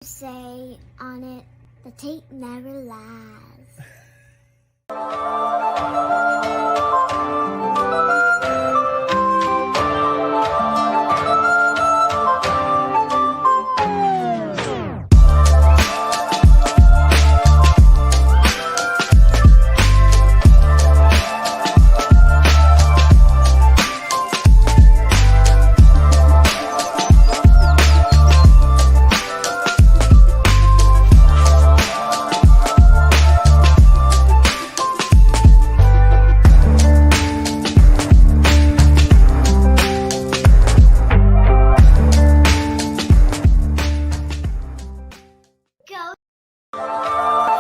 say on it, the tape never lies.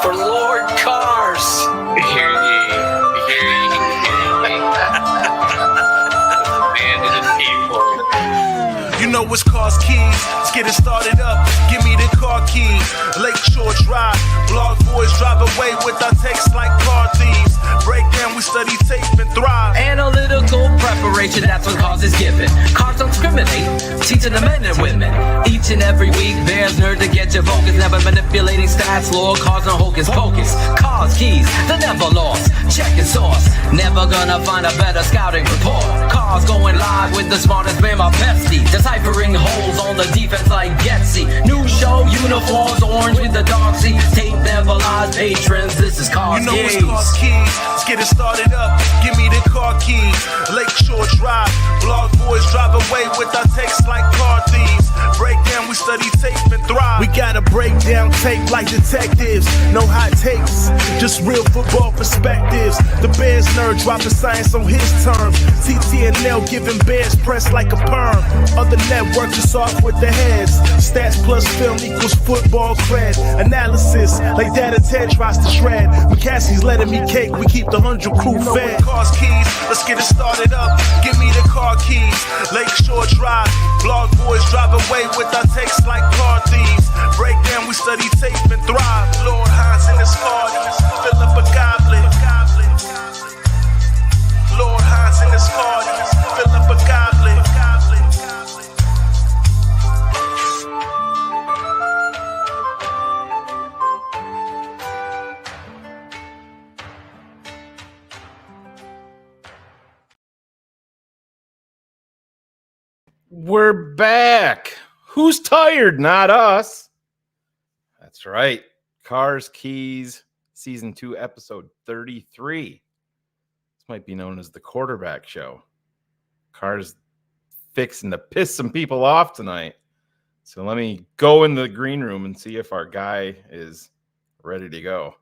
For Lord Cars. Hear ye, hear ye, hear ye. Man of the people. You know it's Cars Keys. Let's get it started up. Give me the car keys. Lakeshore Drive. Blog boys drive away with our texts like car thieves. Breakdown, we study tape and thrive. Analytical preparation, that's what cars is given. Cars don't discriminate, teaching the men and women. Each and every week, there's nerd to get your focus. Never manipulating stats, law, cars and hocus pocus. Cars keys, they're never lost. Checking source, never gonna find a better scouting report. Cars going live with the smartest man, my bestie. Deciphering holes on the defense like Getsy. New show, uniforms, orange with the dark sea. Tape never lies, patrons, this is Cars You know Keys. it's Cars Keys. Let's get it started up. Give me the car keys. Lakeshore Drive. Blog boys drive away with our texts like car thieves. Breakdown, we study tape and thrive. We gotta break down tape like detectives. No hot takes, just real football perspectives. The Bears nerd dropping science on his terms. TTNL giving Bears press like a perm. Other networks is off with the heads. Stats plus film equals football cred. Analysis like Data Ted tries to shred. McCaskey's letting me cake, we keep the 100 crew fed. Cars Keys, let's get it started up. Give me the car keys. Lakeshore Drive. Blog boys drive away with our texts like car thieves. Breakdown, we study tape and thrive. Lord Hines in his car, fill up a goblet. Lord Hines in his car, fill up a goblet. We're back. Who's tired? Not us. That's right. Cars Keys, Season 2, Episode 33. This might be known as the quarterback show. Cars fixing to piss some people off tonight. So let me go in the green room and see if our guy is ready to go.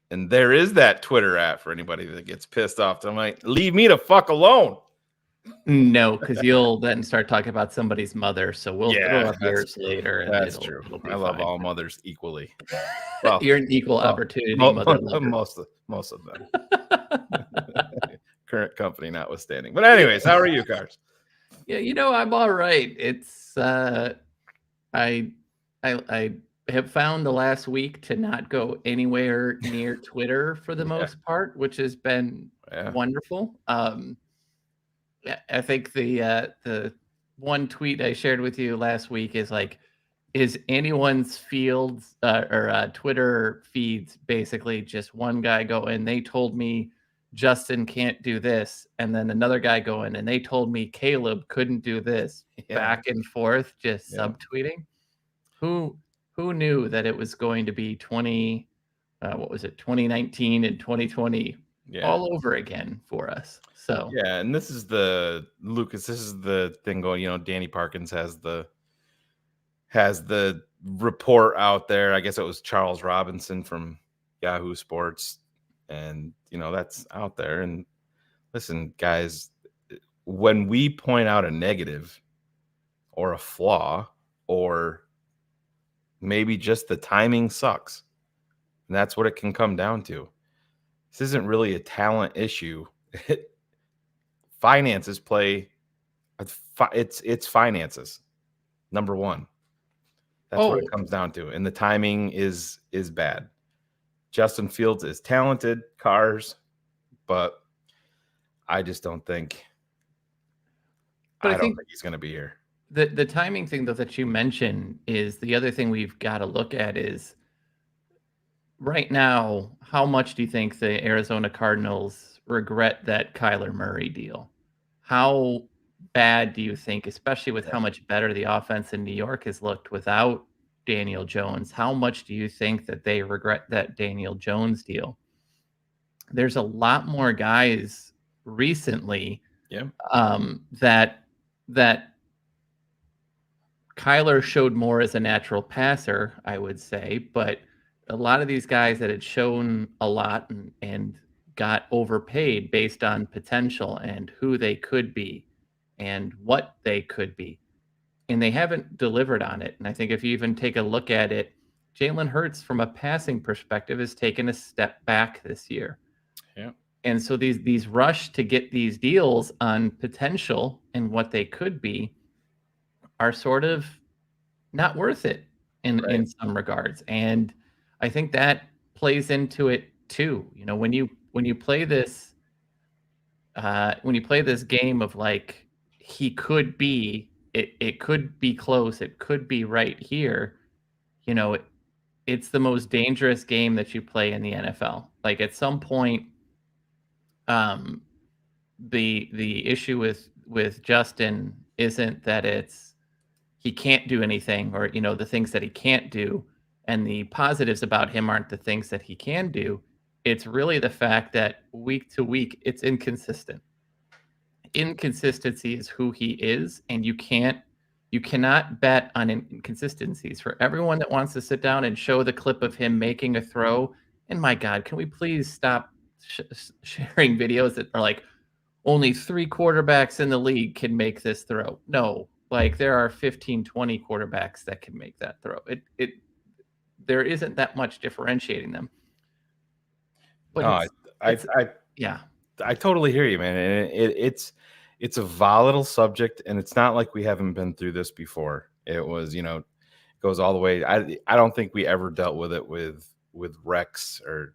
And there is that Twitter app for anybody that gets pissed off tonight. Leave me the fuck alone. No, because you'll then start talking about somebody's mother. So we'll throw up yours true. later. And That's true. I love fine. all mothers equally. Well, You're an equal opportunity mother lover. most of them. Current company notwithstanding. But anyways, how are you, Cars? Yeah, I'm all right. It's I have found the last week to not go anywhere near Twitter for the most part, which has been wonderful. I think the one tweet I shared with you last week is like, is anyone's fields or Twitter feeds basically just one guy going, they told me Justin can't do this, and then another guy going, and they told me Caleb couldn't do this, back and forth, just subtweeting. Who knew that it was going to be 2019 and 2020 all over again for us? So and this is the thing going, Danny Parkins has the report out there. I guess it was Charles Robinson from Yahoo Sports, and that's out there. And listen, guys, when we point out a negative or a flaw, or maybe just the timing sucks, and that's what it can come down to. This isn't really a talent issue. Finances play. It's finances. Number one. That's what it comes down to. And the timing is bad. Justin Fields is talented. Cars. but I just don't think. But I don't think he's going to be here. The timing thing, though, that you mentioned is the other thing we've got to look at is right now, how much do you think the Arizona Cardinals regret that Kyler Murray deal? How bad do you think, especially with how much better the offense in New York has looked without Daniel Jones, how much do you think that they regret that Daniel Jones deal? There's a lot more guys recently that Kyler showed more as a natural passer, I would say, but a lot of these guys that had shown a lot and got overpaid based on potential and who they could be and what they could be. And they haven't delivered on it. And I think if you even take a look at it, Jalen Hurts, from a passing perspective, has taken a step back this year. Yeah. And so these rush to get these deals on potential and what they could be are sort of not worth it in some regards. And I think that plays into it too. You know, when you play this game of like he could be, it could be close, it could be right here, you know, it's the most dangerous game that you play in the NFL. Like at some point, the issue with Justin isn't that he can't do anything, or you know, the things that he can't do, and the positives about him aren't the things that he can do. It's really the fact that week to week it's inconsistent. Inconsistency is who he is, and you cannot bet on inconsistencies. For everyone that wants to sit down and show the clip of him making a throw, and my God, can we please stop sharing videos that are like, only 3 quarterbacks in the league can make this throw? No, like there are 15, 20 quarterbacks that can make that throw. There isn't that much differentiating them. But no, I totally hear you, man. And it's a volatile subject, and it's not like we haven't been through this before. It was, you know, goes all the way. I don't think we ever dealt with it with Rex or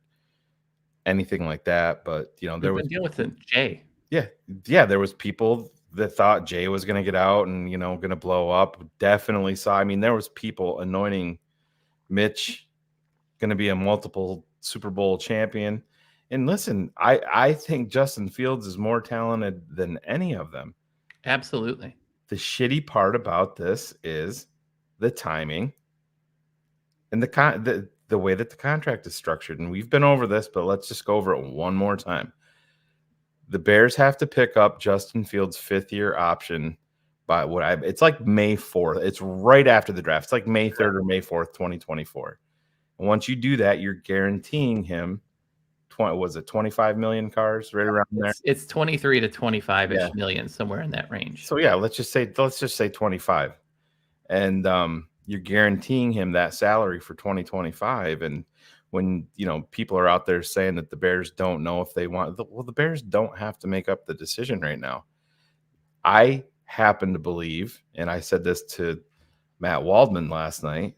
anything like that. But you know, there was dealing with Jay. Yeah, there was people that thought Jay was going to get out and, you know, going to blow up. Definitely saw. I mean, there was people anointing Mitch going to be a multiple Super Bowl champion. And listen, I think Justin Fields is more talented than any of them. Absolutely. The shitty part about this is the timing and the way that the contract is structured. And we've been over this, but let's just go over it one more time. The Bears have to pick up Justin Fields' 5th-year option by it's like May 4th. It's right after the draft. It's like May 3rd or May 4th, 2024. And once you do that, you're guaranteeing him 25 million cars, right around there. It's 23 to 25-ish million, somewhere in that range. So yeah, let's just say 25. And you're guaranteeing him that salary for 2025. And when, you know, people are out there saying that the Bears don't know if they want, well, the Bears don't have to make up the decision right now. I happen to believe, and I said this to Matt Waldman last night,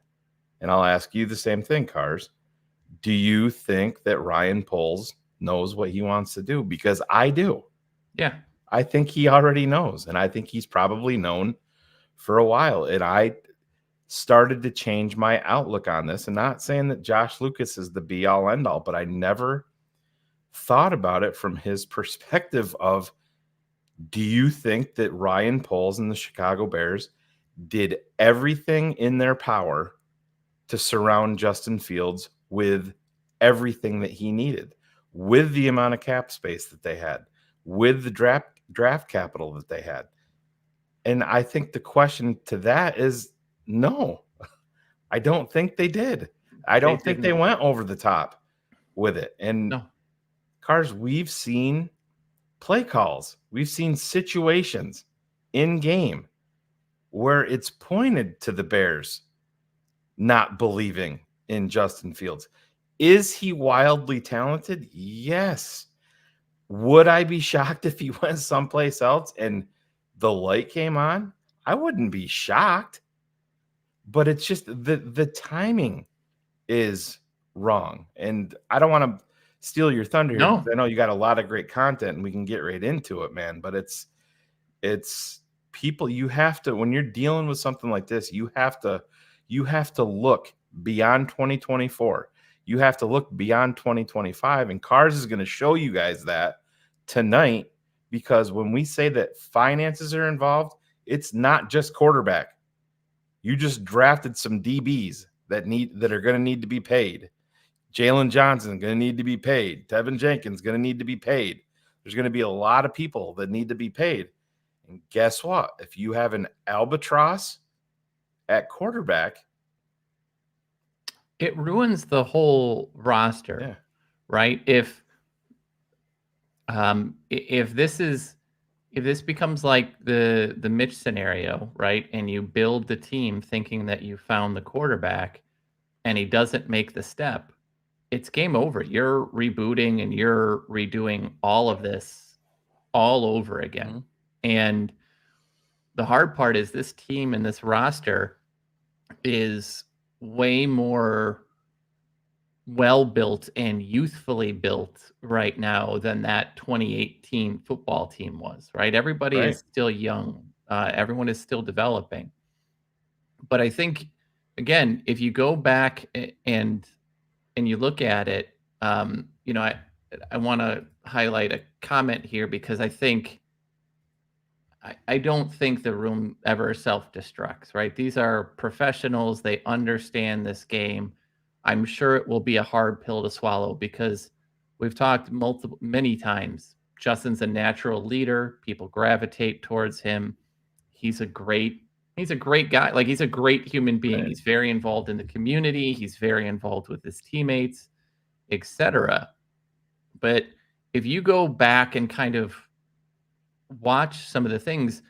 and I'll ask you the same thing, Cars. Do you think that Ryan Poles knows what he wants to do? Because I do. Yeah. I think he already knows, and I think he's probably known for a while. And I started to change my outlook on this, and not saying that Josh Lucas is the be all end all, but I never thought about it from his perspective of, do you think that Ryan Poles and the Chicago Bears did everything in their power to surround Justin Fields with everything that he needed, with the amount of cap space that they had, with the draft capital that they had? And I think the question to that is no. I don't think they did. I don't think they went over the top with it. And no. Cars, we've seen play calls. We've seen situations in game where it's pointed to the Bears not believing in Justin Fields. Is he wildly talented? Yes. Would I be shocked if he went someplace else and the light came on? I wouldn't be shocked. But it's just the timing is wrong. And I don't want to steal your thunder here. No. 'Cause I know you got a lot of great content and we can get right into it, man. But it's people, you have to, when you're dealing with something like this, you have to look beyond 2024. You have to look beyond 2025. And Cars is going to show you guys that tonight, because when we say that finances are involved, it's not just quarterback. You just drafted some DBs that are going to need to be paid. Jalen Johnson going to need to be paid. Tevin Jenkins going to need to be paid. There's going to be a lot of people that need to be paid. And guess what? If you have an albatross at quarterback, it ruins the whole roster, yeah, right? If this becomes like the Mitch scenario, right? And you build the team thinking that you found the quarterback and he doesn't make the step, it's game over. You're rebooting and you're redoing all of this all over again. Mm-hmm. And the hard part is this team and this roster is way more well-built and youthfully built right now than that 2018 football team was, right? Everybody Right. is still young. Everyone is still developing. But I think, again, if you go back and you look at it, you know, I want to highlight a comment here because I think I don't think the room ever self-destructs, right? These are professionals. They understand this game. I'm sure it will be a hard pill to swallow because we've talked many times. Justin's a natural leader. People gravitate towards him. He's a great guy. Like, he's a great human being. Right. He's very involved in the community. He's very involved with his teammates, etc. But if you go back and kind of watch some of the things,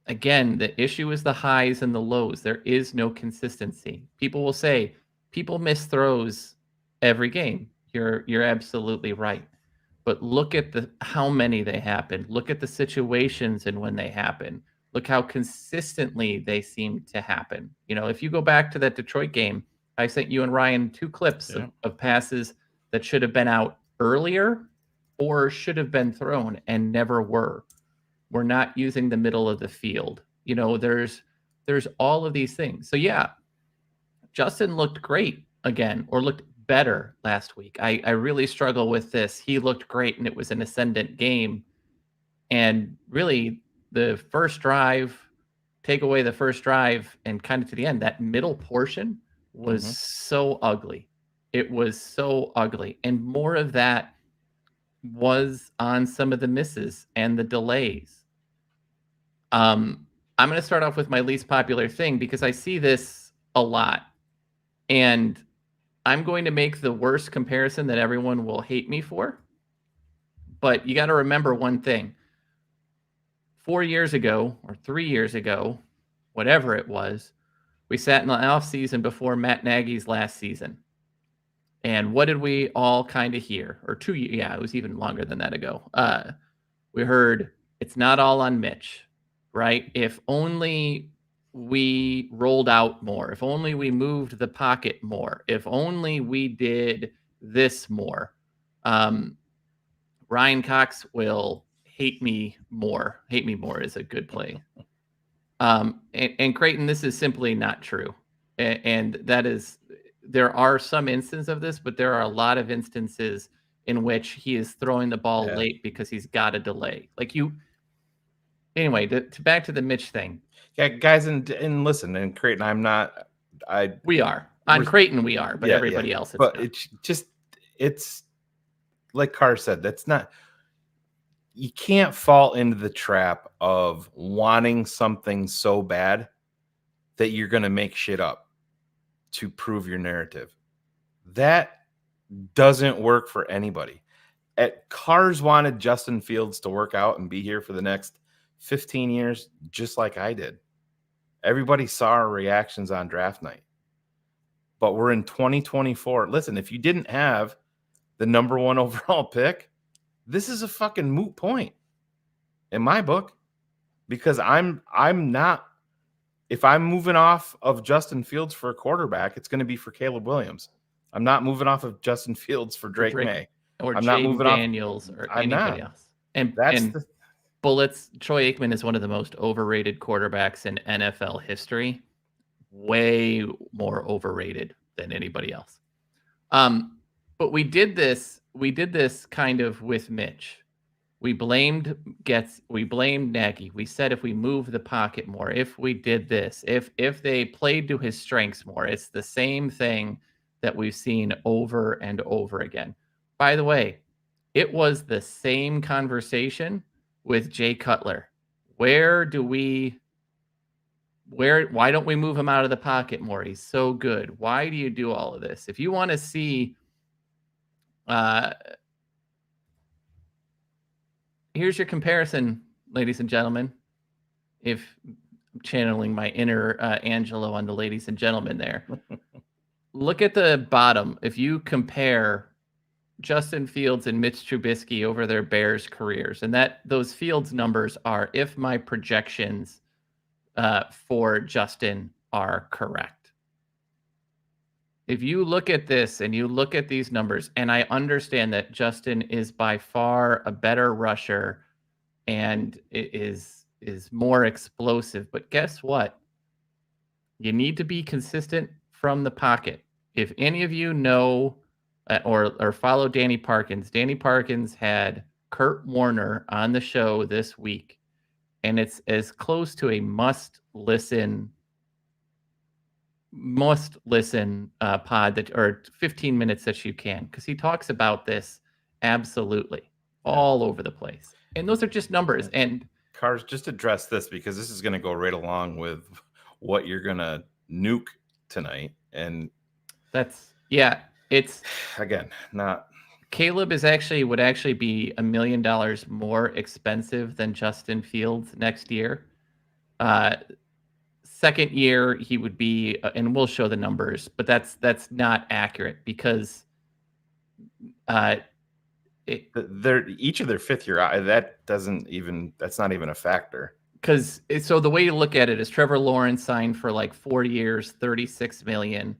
again, the issue is the highs and the lows. There is no consistency. People will say people miss throws every game. You're absolutely right. But look at how many they happen. Look at the situations and when they happen. Look how consistently they seem to happen. You know, if you go back to that Detroit game, I sent you and Ryan 2 clips of passes that should have been out earlier or should have been thrown and never were. We're not using the middle of the field. You know, there's all of these things. So yeah, Justin looked great again, or looked better last week. I really struggle with this. He looked great and it was an ascendant game. And really the first drive, take away the first drive and kind of to the end, that middle portion was so ugly. It was so ugly. And more of that was on some of the misses and the delays. I'm going to start off with my least popular thing because I see this a lot. And I'm going to make the worst comparison that everyone will hate me for. But you got to remember one thing. 4 years ago or 3 years ago, whatever it was, we sat in the off season before Matt Nagy's last season. And what did we all kind of hear? Or 2 years, yeah, it was even longer than that ago. We heard it's not all on Mitch, right? If only we rolled out more, if only we moved the pocket more, if only we did this more. Ryan Cox will hate me more. Hate me more is a good play. And Creighton, this is simply not true. And that is, there are some instances of this, but there are a lot of instances in which he is throwing the ball late because he's got a delay. Like anyway, back to the Mitch thing. Yeah, guys, and listen, and Creighton, we are on Creighton, we are, but everybody else. But it's like Carr said, that's not. You can't fall into the trap of wanting something so bad that you're going to make shit up to prove your narrative. That doesn't work for anybody. Cars wanted Justin Fields to work out and be here for the next 15 years, just like I did. Everybody saw our reactions on draft night. But we're in 2024. Listen, if you didn't have the number 1 overall pick, this is a fucking moot point in my book, because I'm not, if I'm moving off of Justin Fields for a quarterback, it's going to be for Caleb Williams. I'm not moving off of Justin Fields for Drake May. or I'm not Jaden moving off. Daniels or I'm anybody not. else. And That's and the bullets. Troy Aikman is one of the most overrated quarterbacks in NFL history. Way more overrated than anybody else. But we did this kind of with Mitch. We blamed Nagy. We said if we move the pocket more, if we did this, if they played to his strengths more, it's the same thing that we've seen over and over again. By the way, it was the same conversation with Jay Cutler. Why don't we move him out of the pocket more? He's so good. Why do you do all of this? If you want to see here's your comparison, ladies and gentlemen. If I'm channeling my inner Angelo on the ladies and gentlemen there. Look at the bottom. If you compare Justin Fields and Mitch Trubisky over their Bears careers, and those Fields numbers are if my projections for Justin are correct. If you look at this and you look at these numbers, and I understand that Justin is by far a better rusher and is more explosive, but guess what? You need to be consistent from the pocket. If any of you know or follow Danny Parkins had Kurt Warner on the show this week, and it's as close to a must listen pod or 15 minutes that you can, because he talks about this absolutely all over the place. And those are just numbers. And Cars, just address this because this is going to go right along with what you're going to nuke tonight. And it's again, not Caleb would actually be $1 million more expensive than Justin Fields next year. Second year, he would be, and we'll show the numbers, but that's not accurate because they're each of their fifth year. That's not even a factor. Because so the way you look at it is Trevor Lawrence signed for like 4 years, $36 million.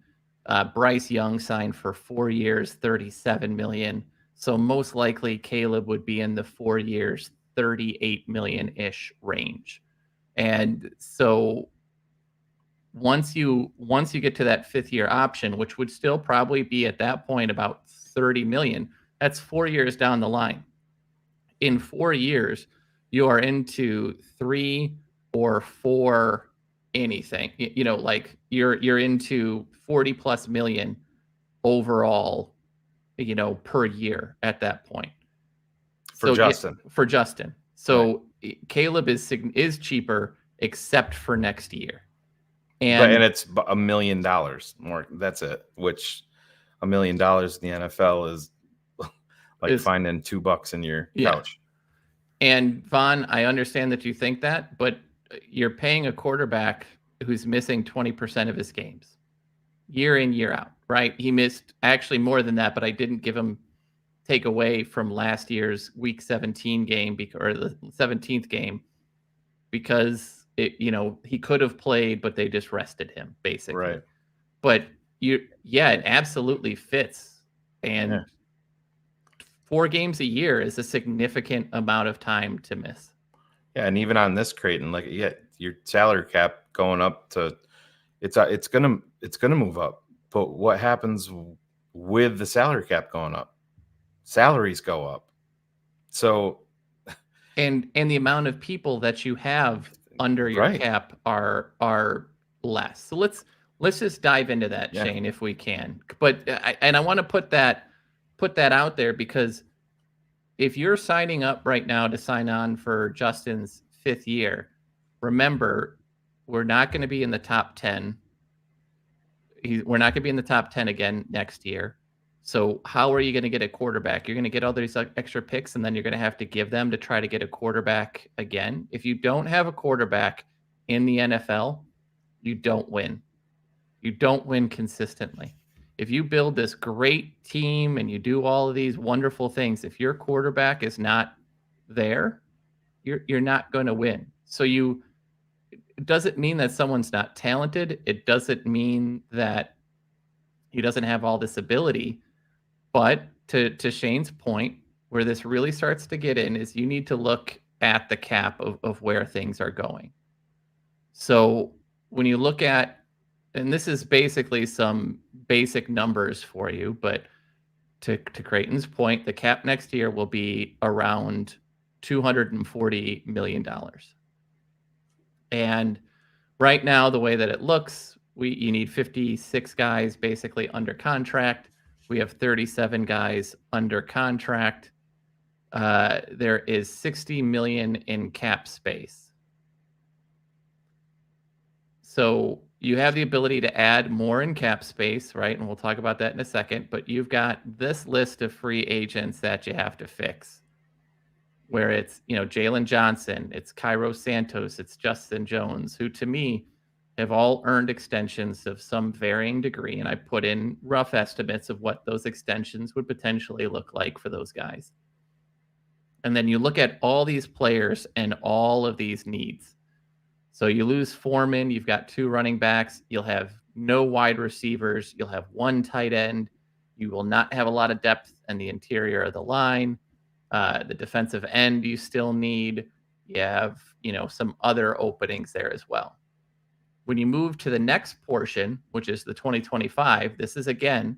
Bryce Young signed for 4 years, $37 million. So most likely Caleb would be in the 4 years, $38 million-ish range. And so once you get to that fifth year option, which would still probably be at that point about $30 million, that's 4 years down the line. In 4 years, you are into 3 or 4 anything. Like you're into 40 plus million overall, per year at that point. For Justin. So right. Caleb is cheaper except for next year. And it's $1 million more. That's it. Which $1 million in the NFL is like finding $2 in your couch. And Vaughn, I understand that you think that, but you're paying a quarterback who's missing 20% of his games year in, year out, right? He missed actually more than that, but I didn't give him take away from last year's week 17 game or the 17th game because he could have played, but they just rested him basically. Right. But it absolutely fits. And 4 games a year is a significant amount of time to miss. Yeah, and even on this Creighton, your salary cap going up to it's gonna move up. But what happens with the salary cap going up? Salaries go up. So and the amount of people that you have under your cap are less. So let's just dive into that, Shane, if we can. But I want to put that out there because if you're signing up right now to sign on for Justin's 5th year, remember, we're not going to be in the top 10. We're not going to be in the top 10 again next year. So how are you going to get a quarterback? You're going to get all these extra picks, and then you're going to have to give them to try to get a quarterback again. If you don't have a quarterback in the NFL, you don't win. You don't win consistently. If you build this great team and you do all of these wonderful things, if your quarterback is not there, you're not going to win. So it doesn't mean that someone's not talented. It doesn't mean that he doesn't have all this ability. But to Shane's point, where this really starts to get in is you need to look at the cap of where things are going. So when you look at, and this is basically some basic numbers for you, but to Creighton's point, the cap next year will be around $240 million. And right now, the way that it looks, you need 56 guys basically under contract. We have 37 guys under contract. There is 60 million in cap space. So you have the ability to add more in cap space, right? And we'll talk about that in a second. But you've got this list of free agents that you have to fix, where it's, Jalen Johnson, it's Cairo Santos, it's Justin Jones, who to me have all earned extensions of some varying degree. And I put in rough estimates of what those extensions would potentially look like for those guys. And then you look at all these players and all of these needs. So you lose Foreman, you've got 2 running backs, you'll have no wide receivers, you'll have 1 tight end, you will not have a lot of depth in the interior of the line. The defensive end you still need. You have, some other openings there as well. When you move to the next portion, which is the 2025, this is again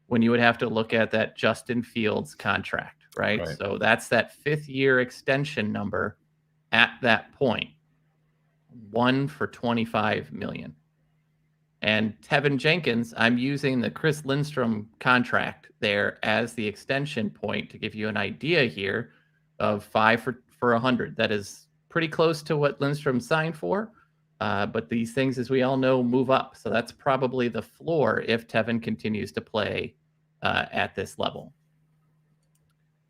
when you would have to look at that Justin Fields contract, right? So that's that 5th year extension number at that point. 1 for $25 million. And Tevin Jenkins, I'm using the Chris Lindstrom contract there as the extension point to give you an idea here of 5 for 100. That is pretty close to what Lindstrom signed for. But these things, as we all know, move up. So that's probably the floor if Tevin continues to play at this level.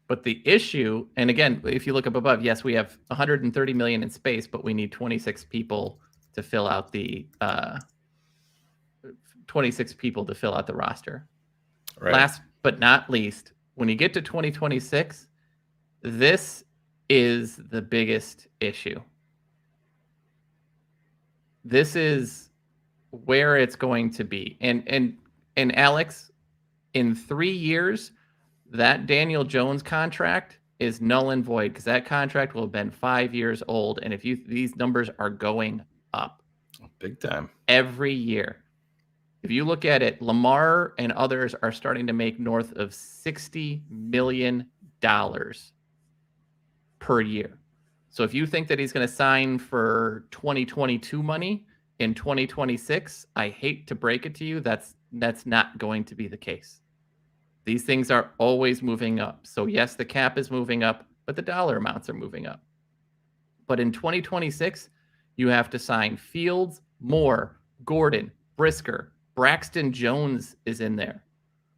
But the issue, and again, if you look up above, yes, we have 130 million in space, but we need 26 people to fill out the 26 people to fill out the roster. Right. Last but not least, when you get to 2026, this is the biggest issue. This is where it's going to be. And Alex, in 3 years, that Daniel Jones contract is null and void because that contract will have been 5 years old. And if these numbers are going up big time every year. If you look at it, Lamar and others are starting to make north of $60 million per year. So if you think that he's going to sign for 2022 money in 2026, I hate to break it to you, that's not going to be the case. These things are always moving up. So yes, the cap is moving up, but the dollar amounts are moving up. But in 2026, you have to sign Fields, Moore, Gordon, Brisker, Braxton Jones is in there.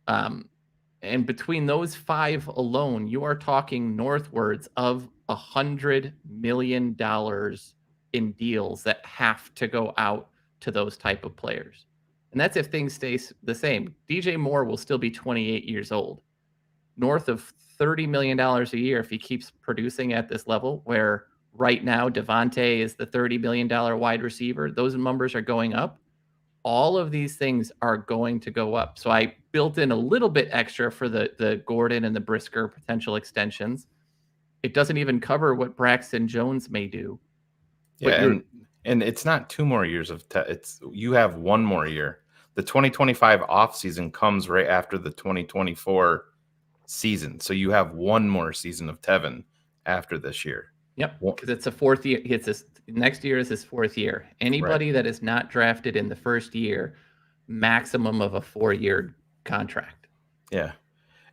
And between those 5 alone, you are talking northwards of $100 million in deals that have to go out to those type of players. And that's if things stay the same. DJ Moore will still be 28 years old. North of $30 million a year if he keeps producing at this level, where right now Devontae is the $30 million wide receiver. Those numbers are going up. All of these things are going to go up. So I built in a little bit extra for the Gordon and the Brisker potential extensions. It doesn't even cover what Braxton Jones may do. Yeah, and it's not 2 more years of you have 1 more year. The 2025 offseason comes right after the 2024 season. So you have 1 more season of Tevin after this year. Yep, because it's a 4th year. Next year is his 4th year. Anybody that is not drafted in the first year, maximum of a 4-year contract. Yeah.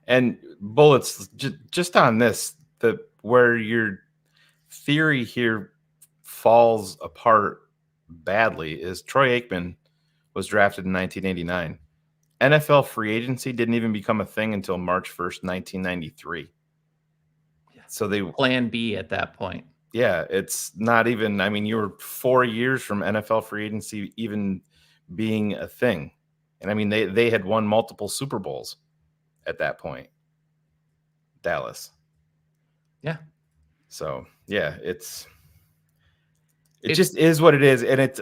And bullets, just on this, where your theory here falls apart badly is Troy Aikman was drafted in 1989. NFL free agency didn't even become a thing until March 1st, 1993. Yeah. So they plan B at that point. Yeah, it's not even, you were 4 years from NFL free agency even being a thing. And they had won multiple Super Bowls at that point. Dallas. Yeah. So, yeah, it just is what it is. And it's,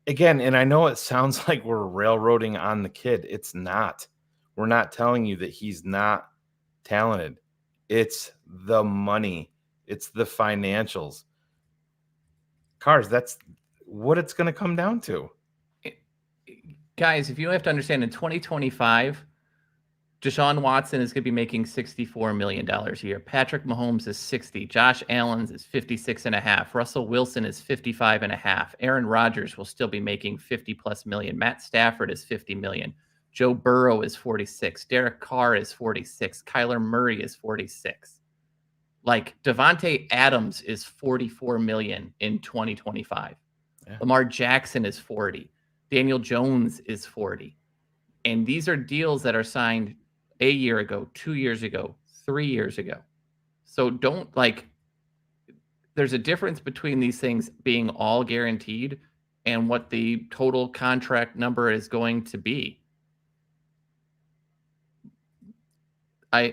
again, and I know it sounds like we're railroading on the kid. It's not. We're not telling you that he's not talented. It's the money. It's the financials. Cars, that's what it's going to come down to. Guys, if you have to understand, in 2025, Deshaun Watson is going to be making $64 million a year. Patrick Mahomes is 60. Josh Allen is 56.5. Russell Wilson is 55.5. Aaron Rodgers will still be making 50 plus million. Matt Stafford is 50 million. Joe Burrow is 46. Derek Carr is 46. Kyler Murray is 46. Like Devontae Adams is 44 million in 2025. Yeah. Lamar Jackson is 40. Daniel Jones is 40. And these are deals that are signed a year ago, 2 years ago, 3 years ago. So don't there's a difference between these things being all guaranteed and what the total contract number is going to be. I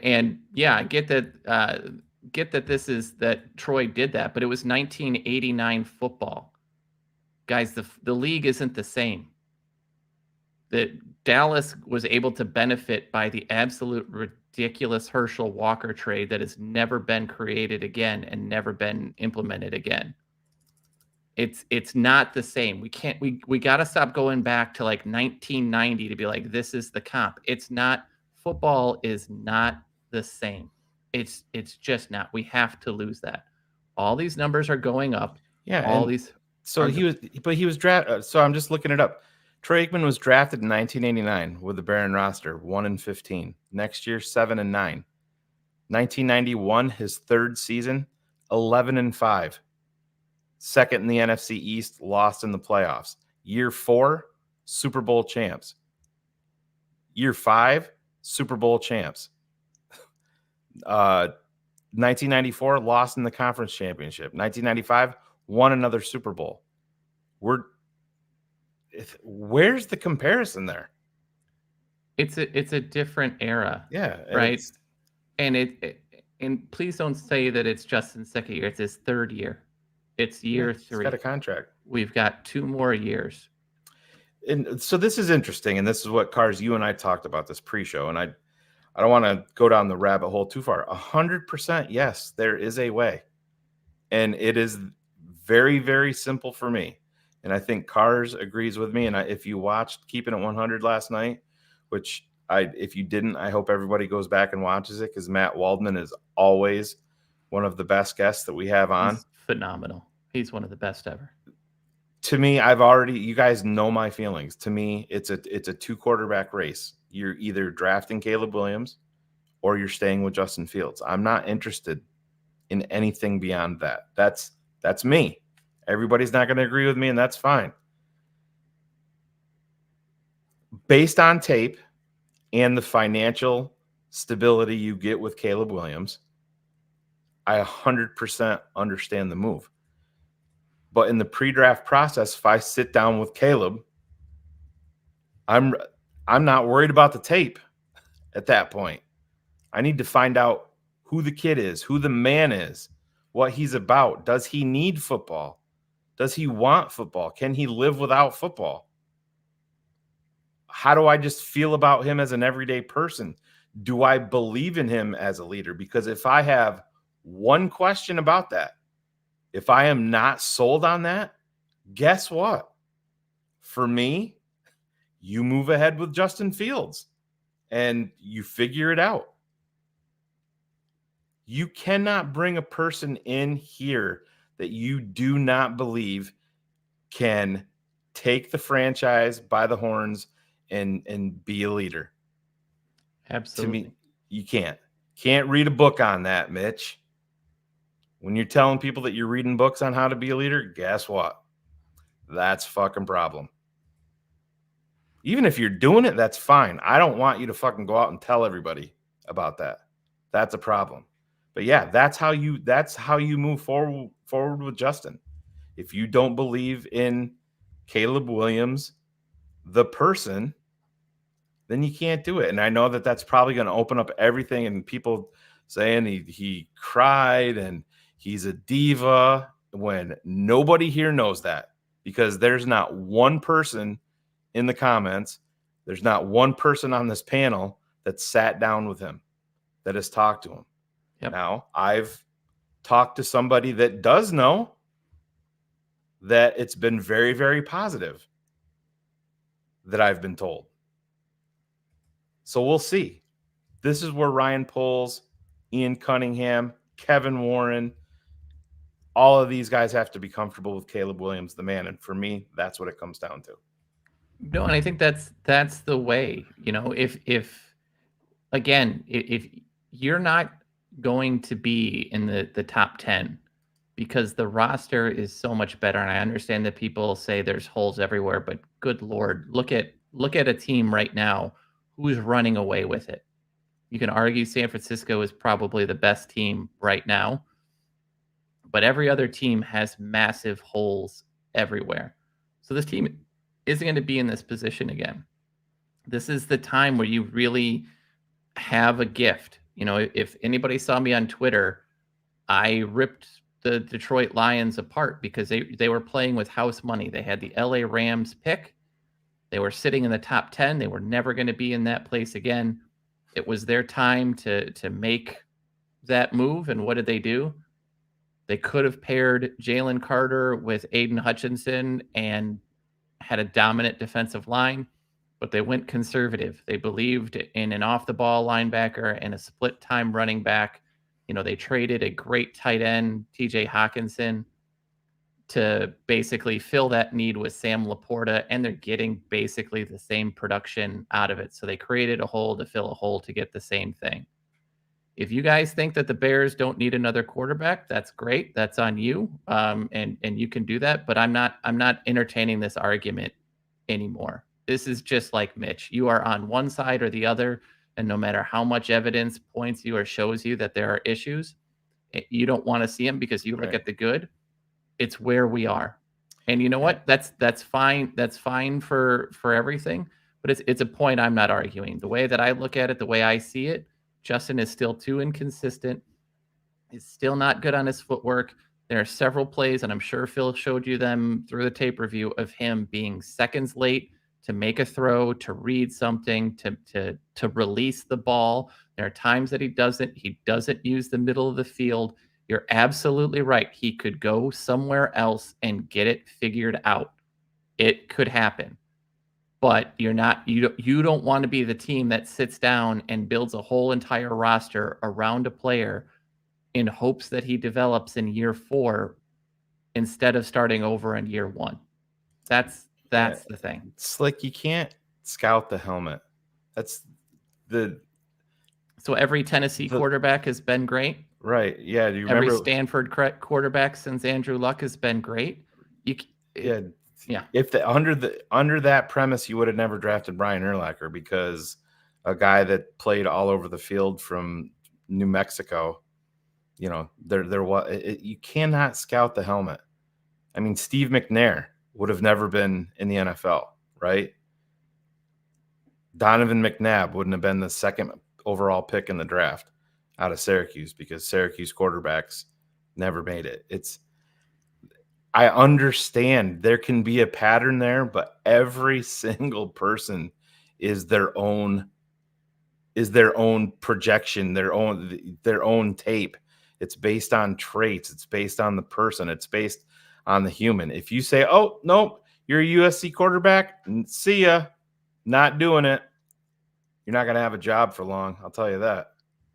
get that this is that Troy did that, but it was 1989 football. Guys, the league isn't the same. That Dallas was able to benefit by the absolute ridiculous Herschel Walker trade that has never been created again and never been implemented again. It's not the same. We got to stop going back to like 1990 to be like, this is the comp. It's not. Football is not the same. It's just not. We have to lose that. All these numbers are going up. Yeah. All these. So he was drafted. So I'm just looking it up. Troy Aikman was drafted in 1989 with the Barron roster, 1-15. Next year, 7-9. 1991, his third season, 11-5. Second in the NFC East, lost in the playoffs. Year 4, Super Bowl champs. Year 5, Super Bowl champs. 1994, lost in the conference championship. 1995, won another Super Bowl. Where's the comparison there? It's a different era. Yeah. Right. And please don't say that it's Justin's second year. It's his third year. It's year 3. He's got a contract. We've got 2 more years. And so this is interesting. And this is what, Cars, you and I talked about this pre-show. And I don't want to go down the rabbit hole too far. 100%. Yes, there is a way. And it is very, very simple for me. And I think Cars agrees with me. And if you watched Keeping It 100 last night, which if you didn't, I hope everybody goes back and watches it, because Matt Waldman is always one of the best guests that we have on. He's phenomenal. He's one of the best ever. To me, you guys know my feelings. To me, it's a 2 quarterback race. You're either drafting Caleb Williams or you're staying with Justin Fields. I'm not interested in anything beyond that. That's me. Everybody's not going to agree with me, and that's fine. Based on tape and the financial stability you get with Caleb Williams, I 100% understand the move. But in the pre-draft process, if I sit down with Caleb, I'm not worried about the tape at that point. I need to find out who the kid is, who the man is, what he's about. Does he need football? Does he want football? Can he live without football? How do I just feel about him as an everyday person? Do I believe in him as a leader? Because if I have one question about that, if I am not sold on that, guess what? For me, you move ahead with Justin Fields and you figure it out. You cannot bring a person in here that you do not believe can take the franchise by the horns and be a leader. Absolutely. To me, you can't read a book on that, Mitch. When you're telling people that you're reading books on how to be a leader, guess what? That's a fucking problem. Even if you're doing it, that's fine. I don't want you to fucking go out and tell everybody about that. That's a problem. But yeah, that's how you move forward with Justin. If you don't believe in Caleb Williams, the person, then you can't do it. And I know that that's probably going to open up everything, and people saying he cried and he's a diva, when nobody here knows that, because there's not one person in the comments, there's not one person on this panel that sat down with him that has talked to him. Yep. Now, I've talked to somebody that does know that it's been very, very positive that I've been told. So we'll see. This is where Ryan Poles, Ian Cunningham, Kevin Warren, all of these guys have to be comfortable with Caleb Williams, the man. And for me, that's what it comes down to. No, and I think that's the way, if again, if you're not going to be in the top 10 because the roster is so much better, and I understand that people say there's holes everywhere, but good Lord, look at a team right now who's running away with it. You can argue San Francisco is probably the best team right now, but every other team has massive holes everywhere. So this team isn't going to be in this position again. This is the time where you really have a gift. If anybody saw me on Twitter, I ripped the Detroit Lions apart because they were playing with house money. They had the LA Rams pick. They were sitting in the top 10. They were never going to be in that place again. It was their time to make that move. And what did they do? They could have paired Jalen Carter with Aiden Hutchinson and had a dominant defensive line, but they went conservative. They believed in an off-the-ball linebacker and a split-time running back. They traded a great tight end, TJ Hawkinson, to basically fill that need with Sam Laporta, and they're getting basically the same production out of it. So they created a hole to fill a hole to get the same thing. If you guys think that the Bears don't need another quarterback, that's great. That's on you, and you can do that. But I'm not entertaining this argument anymore. This is just like Mitch. You are on one side or the other, and no matter how much evidence points you or shows you that there are issues, you don't want to see them because you look at the good. It's where we are, and you know what? That's fine. That's fine for everything. But it's a point I'm not arguing. The way that I look at it, the way I see it, Justin is still too inconsistent. He's still not good on his footwork. There are several plays, and I'm sure Phil showed you them through the tape review of him being seconds late to make a throw, to read something, to release the ball. There are times that he doesn't use the middle of the field. You're absolutely right. He could go somewhere else and get it figured out. It could happen. But you don't want to be the team that sits down and builds a whole entire roster around a player in hopes that he develops in year 4 instead of starting over in year 1. That's the thing. It's like you can't scout the helmet. So every Tennessee quarterback has been great. Right. Yeah. Do you remember every Stanford quarterback since Andrew Luck has been great? Yeah. If under that premise, you would have never drafted Brian Urlacher, because a guy that played all over the field from New Mexico, you cannot scout the helmet. I mean, Steve McNair would have never been in the NFL, right? Donovan McNabb wouldn't have been the second overall pick in the draft out of Syracuse, because Syracuse quarterbacks never made it. I understand there can be a pattern there, but every single person is their own projection, their own tape. It's based on traits. It's based on the person. It's based on the human. If you say, "Oh, nope, you're a USC quarterback, see ya, not doing it," you're not going to have a job for long. I'll tell you that.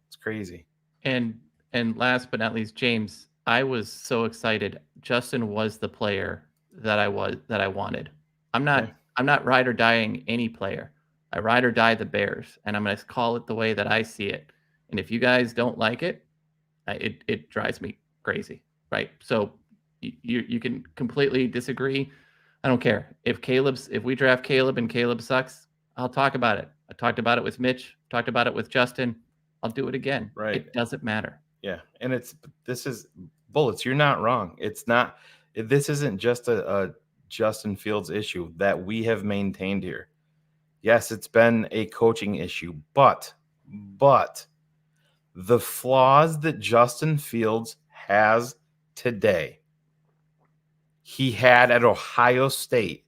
It's crazy. And last but not least, James, I was so excited. Justin was the player that I wanted. I'm not ride or dying any player. I ride or die the Bears, and I'm going to call it the way that I see it. And if you guys don't like it, it drives me crazy, right? So you can completely disagree. I don't care. If we draft Caleb and Caleb sucks, I'll talk about it. I talked about it with Mitch, talked about it with Justin. I'll do it again. Right. It doesn't matter. Yeah. And this is Bullets. You're not wrong. This isn't just a Justin Fields issue that we have maintained here. Yes, it's been a coaching issue, but the flaws that Justin Fields has today, he had at Ohio State,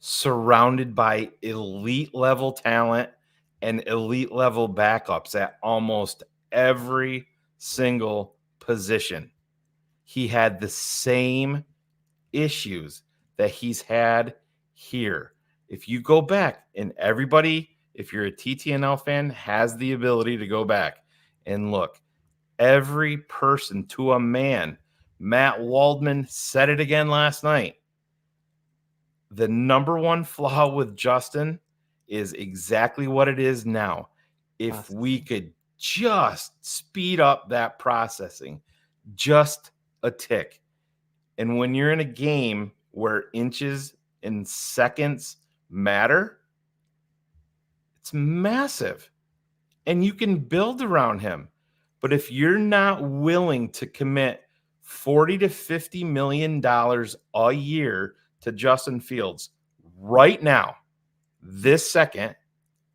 surrounded by elite level talent and elite level backups at almost every single position. He had the same issues that he's had here. If you go back, and everybody, if you're a TTNL fan, has the ability to go back and look, every person to a man, Matt Waldman said it again last night. The number one flaw with Justin is exactly what it is now. If we could just speed up that processing, just a tick. And when you're in a game where inches and seconds matter, it's massive. And you can build around him. But if you're not willing to commit $40 to $50 million a year to Justin Fields right now, this second,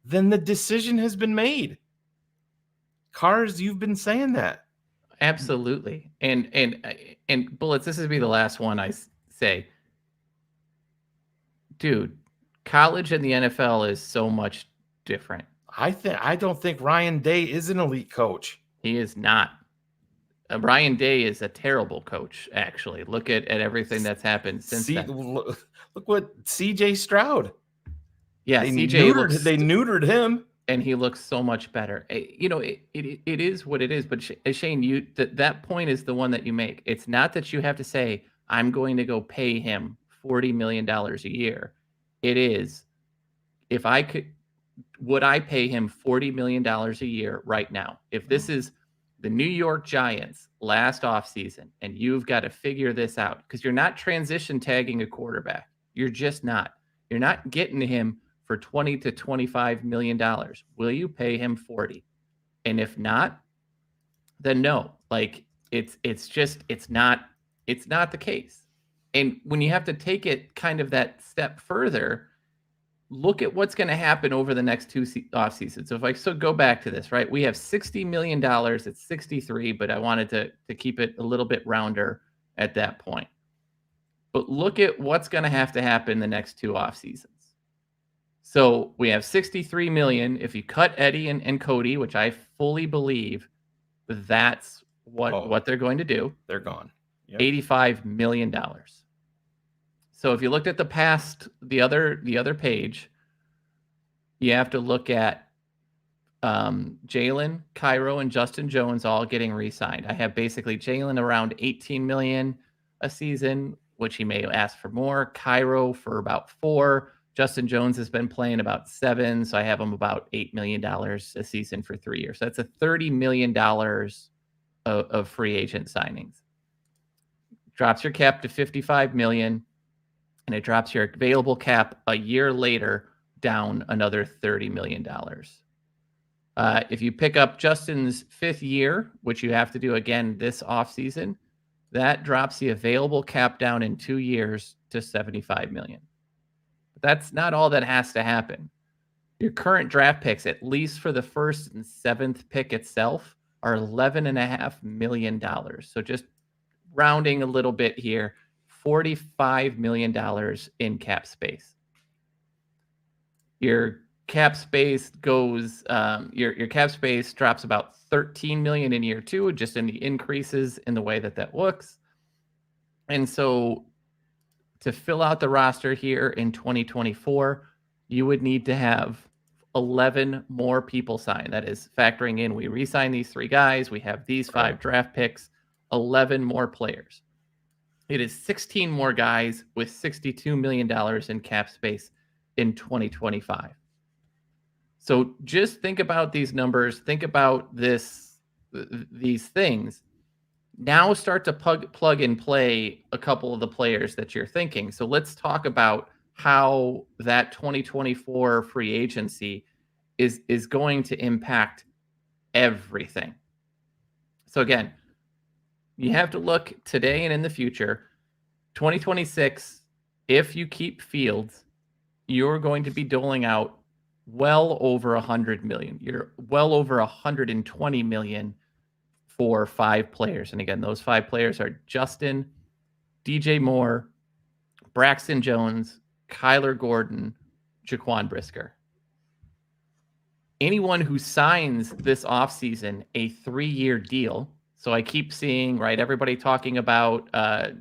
then the decision has been made. Cars, you've been saying that. Absolutely. And Bullets, this would be the last one I say. Dude, college and the NFL is so much different. I don't think Ryan Day is an elite coach. He is not. Ryan Day is a terrible coach, actually. Look at everything that's happened since then. Look what CJ Stroud. Yeah, they neutered him. And he looks so much better. You know, it is what it is. But Shane, that point is the one that you make. It's not that you have to say, I'm going to go pay him $40 million a year. It is, if I could, would I pay him $40 million a year right now? If this is the New York Giants last offseason and you've got to figure this out, because you're not transition tagging a quarterback. You're just not. You're not getting him for $20 to $25 million. Will you pay him 40? And if not, then no. Like it's not the case. And when you have to take it kind of that step further, look at what's going to happen over the next two off seasons. So if I go back to this, right, we have $60 million. It's 63, but I wanted to keep it a little bit rounder at that point. But look at what's going to happen the next two off seasons. So we have 63 million. If you cut Eddie and Cody, which I fully believe that's what they're going to do. They're gone. Yep. $85 million. So if you looked at the other page, you have to look at Jalen, Cairo, and Justin Jones all getting re-signed. I have basically Jalen around 18 million a season, which he may ask for more. Cairo for about 4. Justin Jones has been playing about 7, so I have him about $8 million a season for 3 years. So that's a $30 million of free agent signings. Drops your cap to 55 million, and it drops your available cap a year later down another $30 million. If you pick up Justin's 5th year, which you have to do again this offseason, that drops the available cap down in 2 years to 75 million. But that's not all that has to happen. Your current draft picks, at least for the 1st and 7th pick itself, are $11.5 million. So just rounding a little bit here, $45 million in cap space. Your cap space goes, your cap space drops about 13 million in year 2, just in the increases in the way that looks. And so to fill out the roster here in 2024, you would need to have 11 more people sign. That is factoring in, we re-sign these 3 guys, we have these 5 draft picks, 11 more players. It is 16 more guys with $62 million in cap space in 2025. So just think about these numbers. Think about these things. Now start to plug and play a couple of the players that you're thinking. So let's talk about how that 2024 free agency is going to impact everything. So again, you have to look today and in the future. 2026, if you keep Fields, you're going to be doling out well over 100 million. You're well over 120 million for 5 players. And again, those 5 players are Justin, DJ Moore, Braxton Jones, Kyler Gordon, Jaquan Brisker. anyone who signs this offseason a 3-year deal. So I keep seeing, right, everybody talking about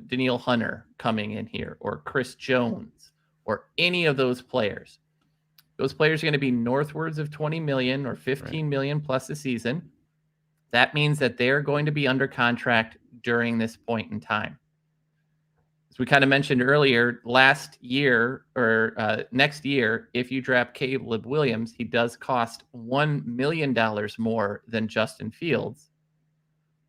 Daniil Hunter coming in here, or Chris Jones, or any of those players. Those players are going to be northwards of 20 million or 15 million plus a season. That means that they're going to be under contract during this point in time. As we kind of mentioned earlier, last year or next year, if you draft Caleb Williams, he does cost $1 million more than Justin Fields,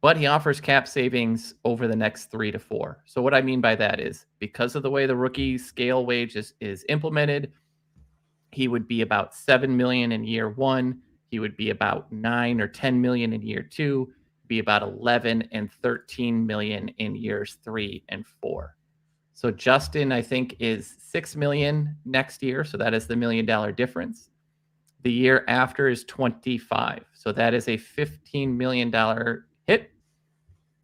but he offers cap savings over the next 3 to 4. So what I mean by that is, because of the way the rookie scale wage is implemented, he would be about $7 million in year 1. He would be about 9 or 10 million in year 2, be about 11 and 13 million in years 3 and 4. So Justin, I think, is 6 million next year. So that is the $1 million difference. The year after is 25. So that is a $15 million hit.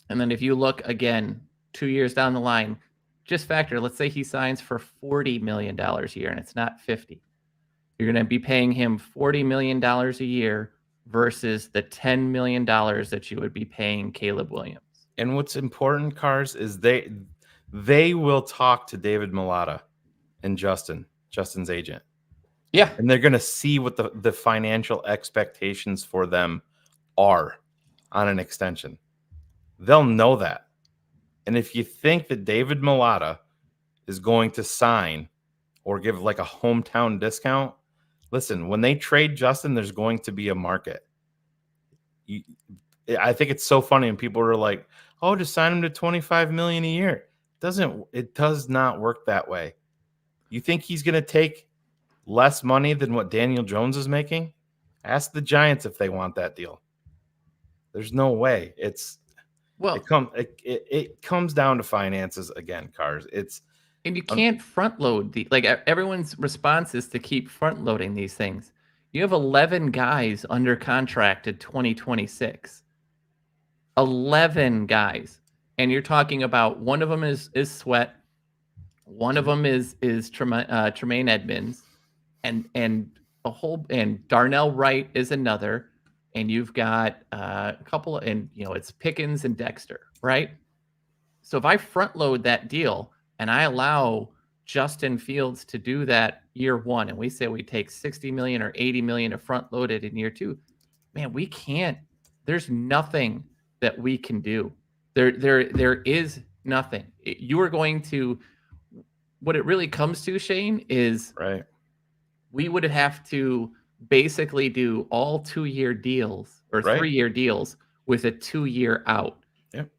And then if you look again, 2 years down the line, just factor, let's say he signs for $40 million a year and it's not 50. You're going to be paying him $40 million a year versus the $10 million that you would be paying Caleb Williams. And what's important, Cars, is they will talk to David Malata and Justin's agent. Yeah. And they're going to see what the financial expectations for them are on an extension. They'll know that. And if you think that David Malata is going to sign or give like a hometown discount, listen, when they trade Justin, there's going to be a market. I think it's so funny when people are like, oh, just sign him to $25 million a year. It does not work that way. You think he's going to take less money than what Daniel Jones is making? Ask the Giants if they want that deal. There's no way. It comes down to finances again, Cars. And you can't front load everyone's response is to keep front loading these things. You have 11 guys under contract at 2026. 11 guys. And you're talking about one of them is Sweat. One of them is Tremaine Edmonds. And Darnell Wright is another. And you've got a couple, and it's Pickens and Dexter, right? So if I front load that deal and I allow Justin Fields to do that year 1, and we say we take 60 million or 80 million to front load it in year 2, man, we can't. There's nothing that we can do. There is nothing. You are going to. What it really comes to, Shane, is right. We would have to basically do all 2-year deals or 3-year deals with a 2-year out,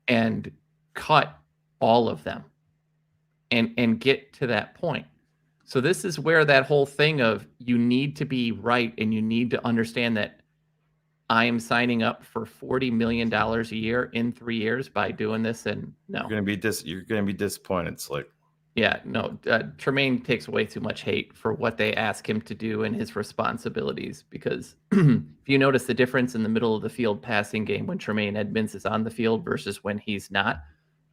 and cut all of them and get to that point. So this is where that whole thing of you need to be right and you need to understand that I am signing up for $40 million a year in 3 years by doing this. And no, you're going to be disappointed, Slick. Yeah, no, Tremaine takes way too much hate for what they ask him to do and his responsibilities, because if you notice the difference in the middle of the field passing game when Tremaine Edmonds is on the field versus when he's not,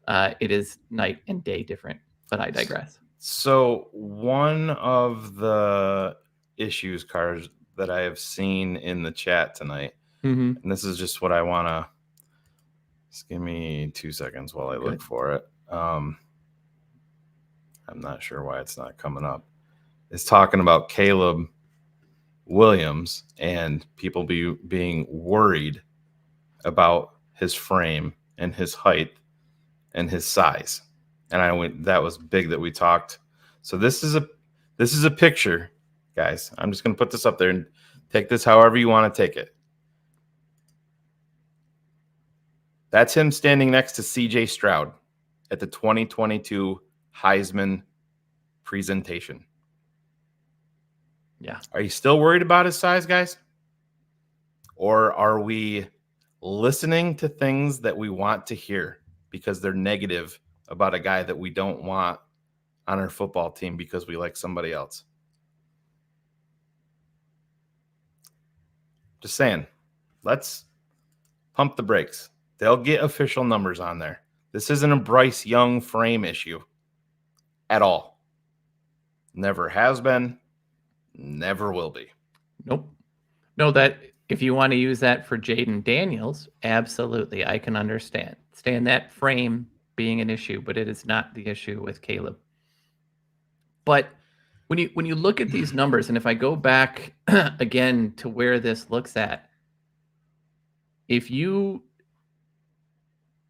it is night and day different, but I digress. So one of the issues, Cars, that I have seen in the chat tonight, and this is just what I want to, just give me 2 seconds while I look for it. I'm not sure why it's not coming up. It's talking about Caleb Williams and people being worried about his frame and his height and his size. And that was big that we talked. So this is a picture, guys. I'm just going to put this up there and take this however you want to take it. That's him standing next to CJ Stroud at the 2022 Heisman presentation. Yeah. Are you still worried about his size, guys? Or are we listening to things that we want to hear because they're negative about a guy that we don't want on our football team because we like somebody else? Just saying, let's pump the brakes. They'll get official numbers on there. This isn't a Bryce Young frame issue at all. Never has been, never will be. Nope. No, that if you want to use that for Jaden Daniels, absolutely, I can understand that frame being an issue, but it is not the issue with Caleb. But when you look at these numbers, and if I go back again to where this looks at,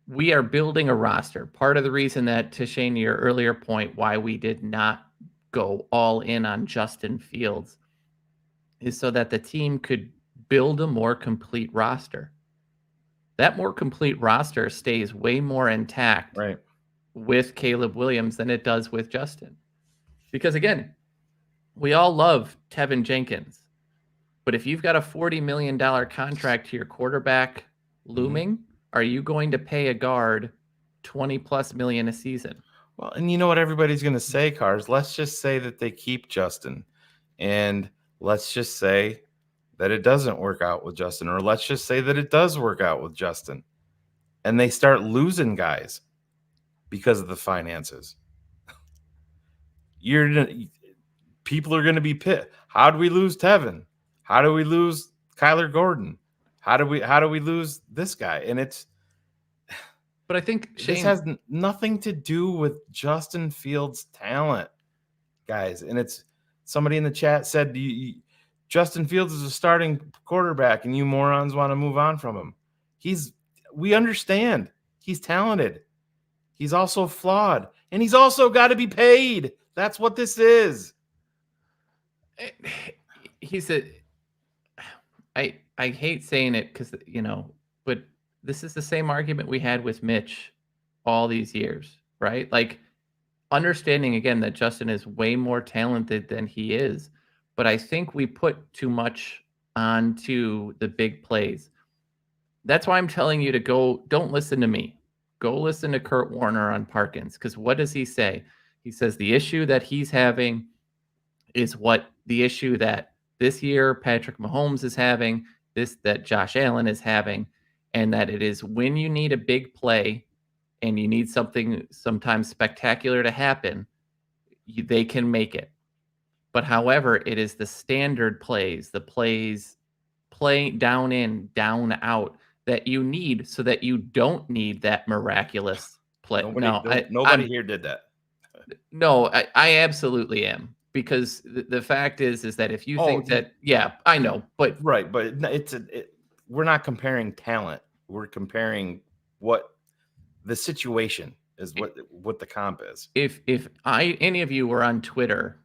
we are building a roster. Part of the reason that, to Shane, your earlier point, why we did not go all in on Justin Fields is so that the team could build a more complete roster. That more complete roster stays way more intact Right. with Caleb Williams than it does with Justin. Because again, we all love Tevin Jenkins, but if you've got a $40 million contract to your quarterback looming, are you going to pay a guard $20+ million a season? Well, and you know what everybody's going to say, Cars? Let's just say that they keep Justin, and let's just say that it doesn't work out with Justin, or let's just say that it does work out with Justin, and they start losing guys because of the finances. People are going to be pissed. How do we lose Tevin? How do we lose Kyler Gordon? How do we lose this guy? And but I think Shane, this has nothing to do with Justin Fields' talent, guys. And it's somebody in the chat said Justin Fields is a starting quarterback, and you morons want to move on from him. We understand he's talented. He's also flawed, and he's also got to be paid. That's what this is. I hate saying it because, but this is the same argument we had with Mitch all these years, right? Like, understanding again that Justin is way more talented than he is, but I think we put too much onto the big plays. That's why I'm telling you to don't listen to me. Go listen to Kurt Warner on Parkins, because what does he say? He says the issue that he's having is what the issue that this year Patrick Mahomes is having, that Josh Allen is having, and that it is when you need a big play and you need something sometimes spectacular to happen, they can make it. But however, it is the standard plays, the plays playing down in, down out that you need so that you don't need that miraculous play. Nobody here did that. No, I absolutely am. Because the fact is that if you think that, yeah, I know, but right, but we're not comparing talent. We're comparing what the situation is, what the comp is. If any of you were on Twitter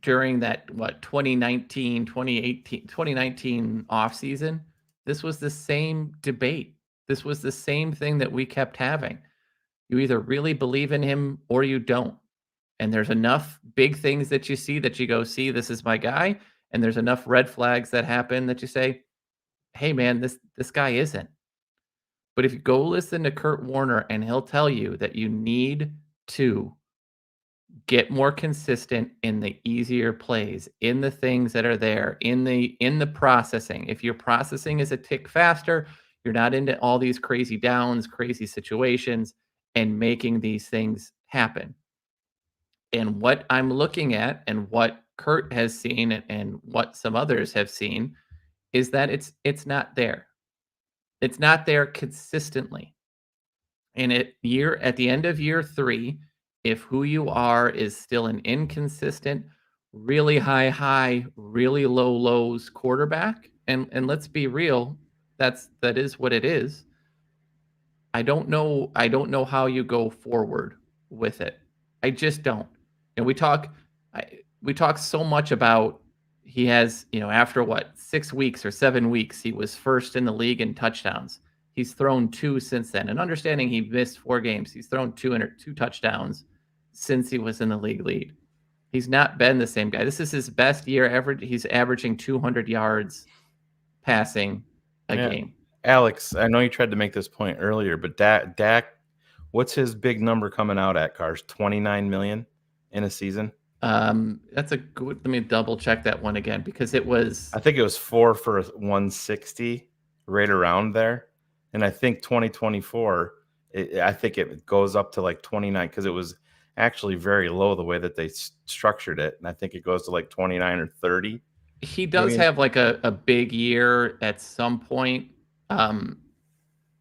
during that 2019 off season, this was the same debate. This was the same thing that we kept having. You either really believe in him or you don't. And there's enough big things that you see that you go, see, this is my guy. And there's enough red flags that happen that you say, hey, man, this guy isn't. But if you go listen to Kurt Warner, and he'll tell you that you need to get more consistent in the easier plays, in the things that are there, in the processing. If your processing is a tick faster, you're not into all these crazy downs, crazy situations, and making these things happen. And what I'm looking at, and what Kurt has seen, and what some others have seen, is that it's not there. It's not there consistently. And at the end of year 3, if who you are is still an inconsistent, really high, really low lows quarterback, and let's be real, that is what it is. I don't know how you go forward with it. I just don't. And we talk so much about he has, after 6 weeks or 7 weeks, he was first in the league in touchdowns. He's thrown 2 since then. And understanding he missed 4 games, he's thrown 2 touchdowns since he was in the league lead. He's not been the same guy. This is his best year ever. He's averaging 200 yards passing a game. Alex, I know you tried to make this point earlier, but Dak, what's his big number coming out at, Cars? 29 million in a season? That's a good, let me double check that one again, because it was, I think it was 4 for 160, right around there. And I think 2024, I think it goes up to like 29, because it was actually very low the way that they structured it. And I think it goes to like 29 or 30. He does have like a big year at some point.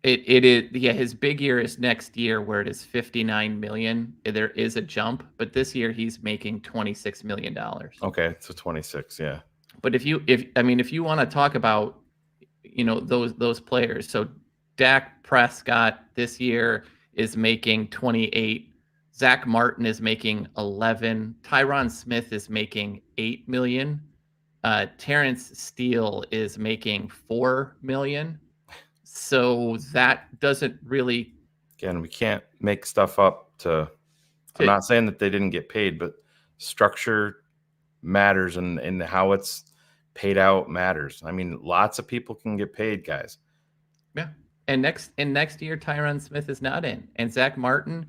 It is, yeah, his big year is next year where it is 59 million. There is a jump, but this year he's making $26 million. Okay, so 26, yeah. But if you want to talk about, those players, so Dak Prescott this year is making 28. Zach Martin is making 11. Tyron Smith is making 8 million. Terrence Steele is making 4 million. So that doesn't really. Again, we can't make stuff up to I'm not saying that they didn't get paid, but structure matters and how it's paid out matters. I mean, lots of people can get paid, guys. Yeah. And next year, Tyron Smith is not in. And Zach Martin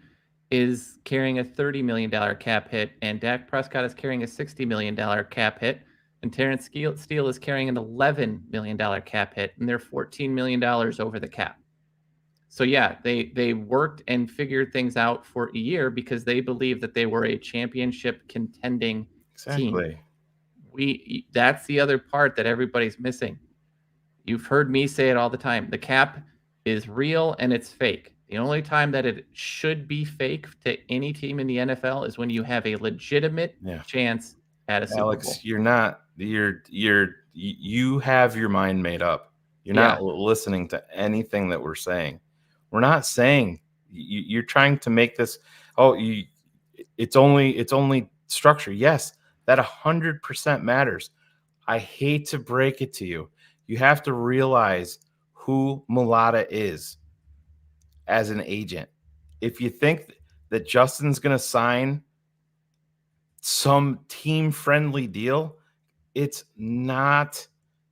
is carrying a $30 million cap hit, and Dak Prescott is carrying a $60 million cap hit, and Terrence Steele is carrying an $11 million cap hit, and they're $14 million over the cap. So yeah, they worked and figured things out for a year because they believed that they were a championship contending team. That's the other part that everybody's missing. You've heard me say it all the time. The cap is real and it's fake. The only time that it should be fake to any team in the NFL is when you have a legitimate chance at a Super Bowl. Alex, you have your mind made up. You're not listening to anything that we're saying. We're not saying you're trying to make this. It's only structure. Yes, that 100% matters. I hate to break it to you. You have to realize who Mulata is as an agent. If you think that Justin's going to sign some team-friendly deal, it's not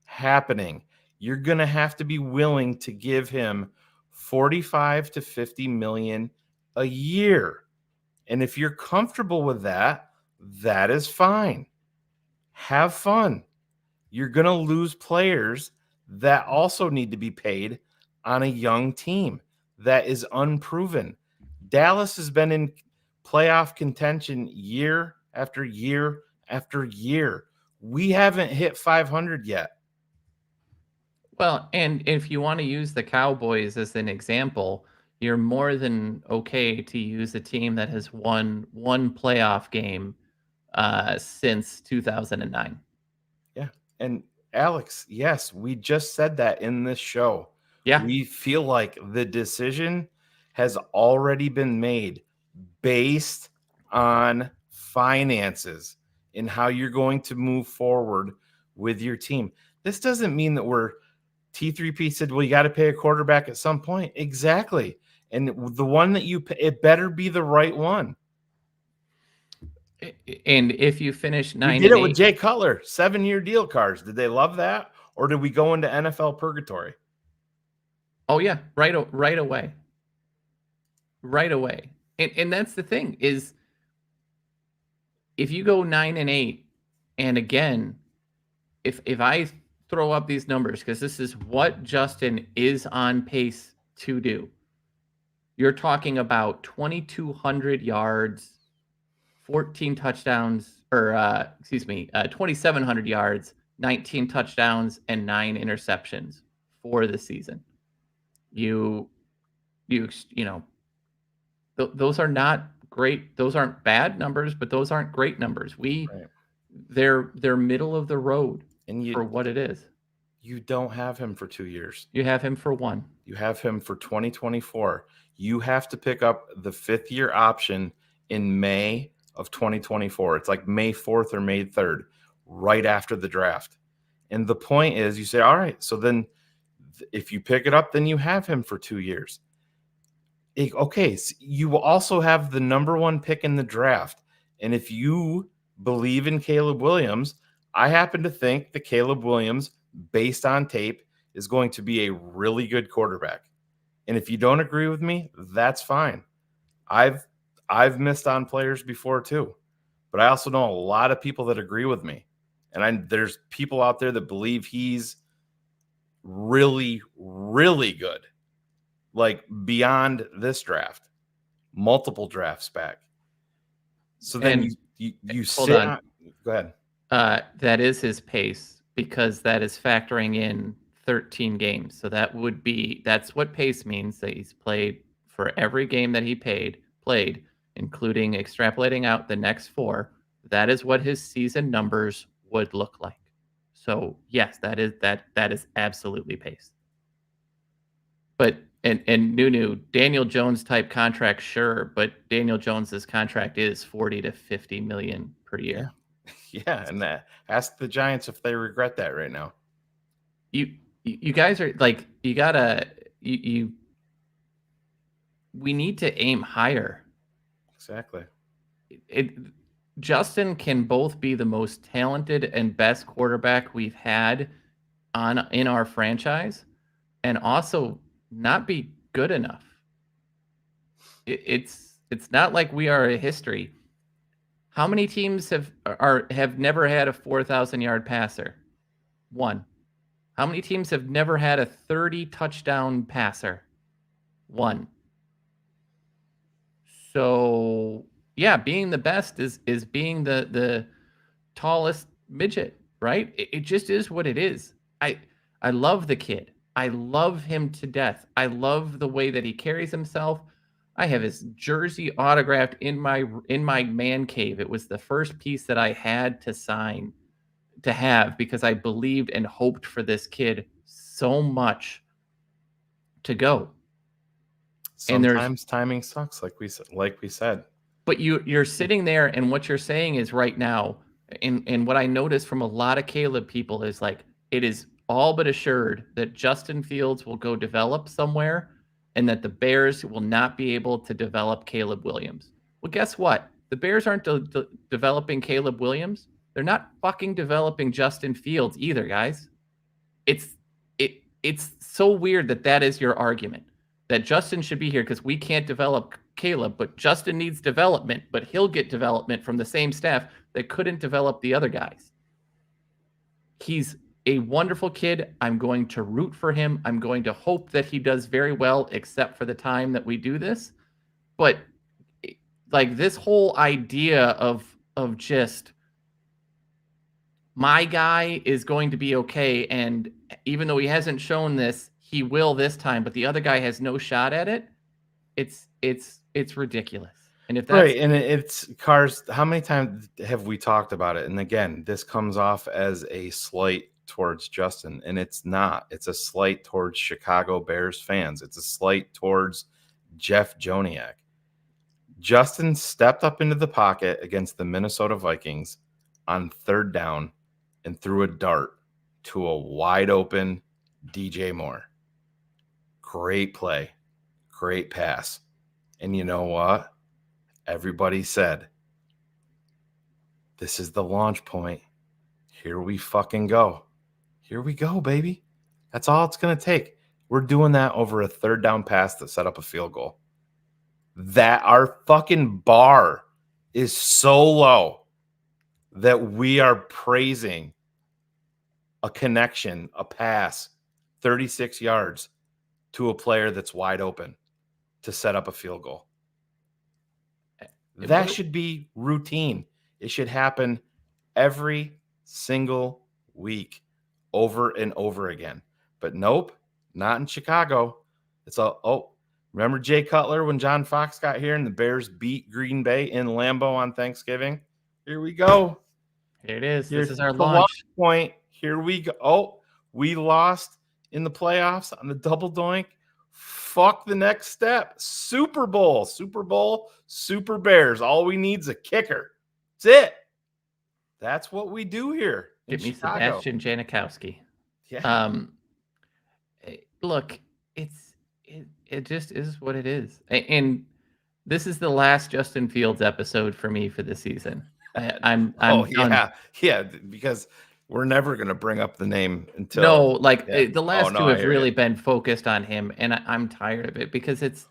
happening. You're going to have to be willing to give him 45 to 50 million a year. And if you're comfortable with that, that is fine. Have fun. You're going to lose players that also need to be paid on a young team that is unproven. Dallas has been in playoff contention year after year after year. We haven't hit 500 yet. Well, and if you want to use the Cowboys as an example, you're more than okay to use a team that has won one playoff game since 2009. Yeah. And Alex, yes, we just said that in this show. Yeah. We feel like the decision has already been made based on finances and how you're going to move forward with your team. This doesn't mean that T3P said, well, you got to pay a quarterback at some point. Exactly. And the one that you pay, it better be the right one. And if you finish 9 we did it with Jay Cutler, 7-year deal cards. Did they love that? Or did we go into NFL purgatory? Oh yeah. Right away. Right away. And that's the thing is if you go 9-8, and again, if I throw up these numbers, because this is what Justin is on pace to do. You're talking about 2,200 yards, 14 touchdowns, or 2,700 yards, 19 touchdowns, and 9 interceptions for the season. Those are not great. Those aren't bad numbers, but those aren't great numbers. They're middle of the road. For what it is. You don't have him for 2 years. You have him for 1. You have him for 2024. You have to pick up the 5th-year option in May of 2024. It's like May 4th or May 3rd, right after the draft. And the point is, you say, all right, so then if you pick it up, then you have him for 2 years. Okay, so you will also have the number 1 pick in the draft. And if you believe in Caleb Williams, I happen to think that Caleb Williams, based on tape, is going to be a really good quarterback. And if you don't agree with me, that's fine. I've missed on players before too. But I also know a lot of people that agree with me. And there's people out there that believe he's really, really good. Like beyond this draft. Multiple drafts back. So then you sit on. Go ahead. That is his pace because that is factoring in 13 games. So that's what pace means, that he's played for every game that he played, including extrapolating out the next 4. That is what his season numbers would look like. So yes, that is absolutely pace. But and Nunu, Daniel Jones type contract, sure, but Daniel Jones's contract is 40 to 50 million per year. Yeah, and ask the Giants if they regret that right now. You guys are like, you gotta we need to aim higher. Exactly. Justin can both be the most talented and best quarterback we've had in our franchise, and also not be good enough. It's not like we are a history. How many teams have never had a 4,000-yard passer? 1. How many teams have never had a 30 touchdown passer? 1. So yeah, being the best is being the tallest midget, right? It just is what it is. I love the kid. I love him to death. I love the way that he carries himself. I have his jersey autographed in my man cave. It was the first piece that I had to have because I believed and hoped for this kid so much to go. Sometimes timing sucks, like we said. But you're sitting there, and what you're saying is right now, and what I noticed from a lot of Caleb people is like, it is all but assured that Justin Fields will go develop somewhere, and that the Bears will not be able to develop Caleb Williams. Well, guess what? The Bears aren't developing Caleb Williams. They're not fucking developing Justin Fields either, guys. It's so weird that is your argument, that Justin should be here because we can't develop Caleb, but Justin needs development, but he'll get development from the same staff that couldn't develop the other guys. He's a wonderful kid. I'm going to root for him. I'm going to hope that he does very well, except for the time that we do this. But like, this whole idea of just, my guy is going to be okay, and even though he hasn't shown this, he will this time, but the other guy has no shot at it. It's ridiculous. And if that's right, and it's Cars, how many times have we talked about it? And again, this comes off as a slight towards Justin, and it's not. It's a slight towards Chicago Bears fans. It's a slight towards Jeff Joniak. Justin stepped up into the pocket against the Minnesota Vikings on 3rd down and threw a dart to a wide open DJ Moore. Great play. Great pass. And you know what? Everybody said, this is the launch point. Here we fucking go. Here we go, baby. That's all it's going to take. We're doing that over a 3rd down pass to set up a field goal. That our fucking bar is so low that we are praising a connection, a pass, 36 yards to a player that's wide open to set up a field goal. That should be routine. It should happen every single week, over and over again. But nope, not in Chicago. It's remember Jay Cutler when John Fox got here and the Bears beat Green Bay in Lambeau on Thanksgiving? Here we go. Here it is. This is our launch point. Here we go. Oh, we lost in the playoffs on the double doink. Fuck the next step. Super Bowl, Super Bears. All we need is a kicker. That's it. That's what we do here. Give me Sebastian Janikowski. Yeah. Look, it just is what it is. And this is the last Justin Fields episode for me for the season. I'm yeah, because we're never going to bring up the name until the last 2 have really been focused on him, and I'm tired of it because it's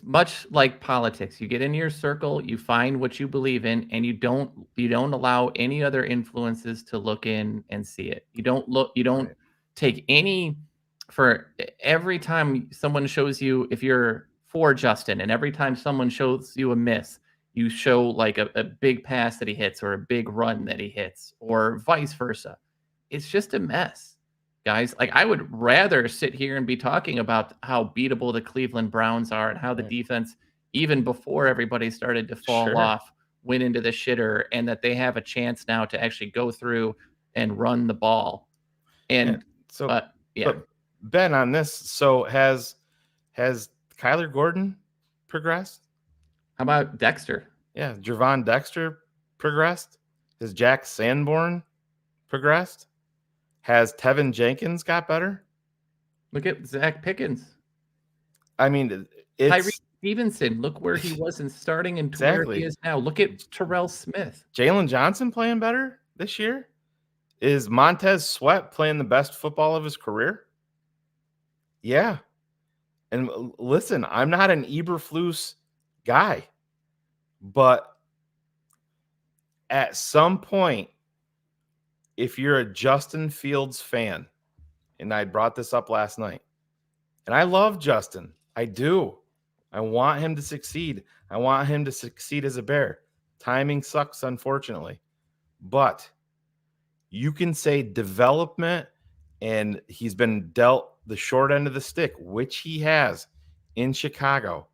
much like politics. You get into your circle, you find what you believe in, and you don't allow any other influences to look in and see it. You don't take any. For every time someone shows you, if you're for Justin, and every time someone shows you a miss, you show like a big pass that he hits or a big run that he hits or vice versa. It's just a mess, guys. Like, I would rather sit here and be talking about how beatable the Cleveland Browns are and how the Right. defense, even before everybody started to fall Sure. off, went into the shitter, and that they have a chance now to actually go through and run the ball. And So, yeah, but Ben, on this, so has Kyler Gordon progressed? how about Dexter? Yeah, Javon Dexter progressed. Has Jack Sanborn progressed? Has Tevin Jenkins got better? Look at Zach Pickens. I mean, Tyree it's Stevenson, look where he was in starting and to where exactly. he is now. Look at Terrell Smith. Jalen Johnson playing better this year. Is Montez Sweat playing the best football of his career? Yeah. And listen, I'm not an Eberflus guy, but at some point, if you're a Justin Fields fan, and I brought this up last night, and I love Justin, I do. I want him to succeed. I want him to succeed as a Bear. Timing sucks, unfortunately, but you can say development, and he's been dealt the short end of the stick, which he has in Chicago.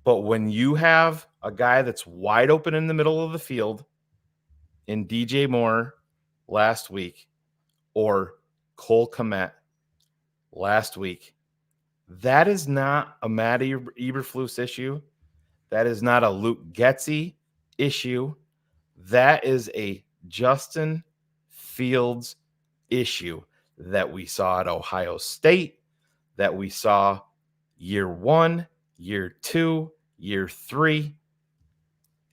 But when you have a guy that's wide open in the middle of the field in DJ Moore last week or Cole Kmet last week, that is not a Matt Eberflus issue. That is not a Luke Getsy issue. That is a Justin Fields issue that we saw at Ohio State, that we saw year 1, year 2, year 3,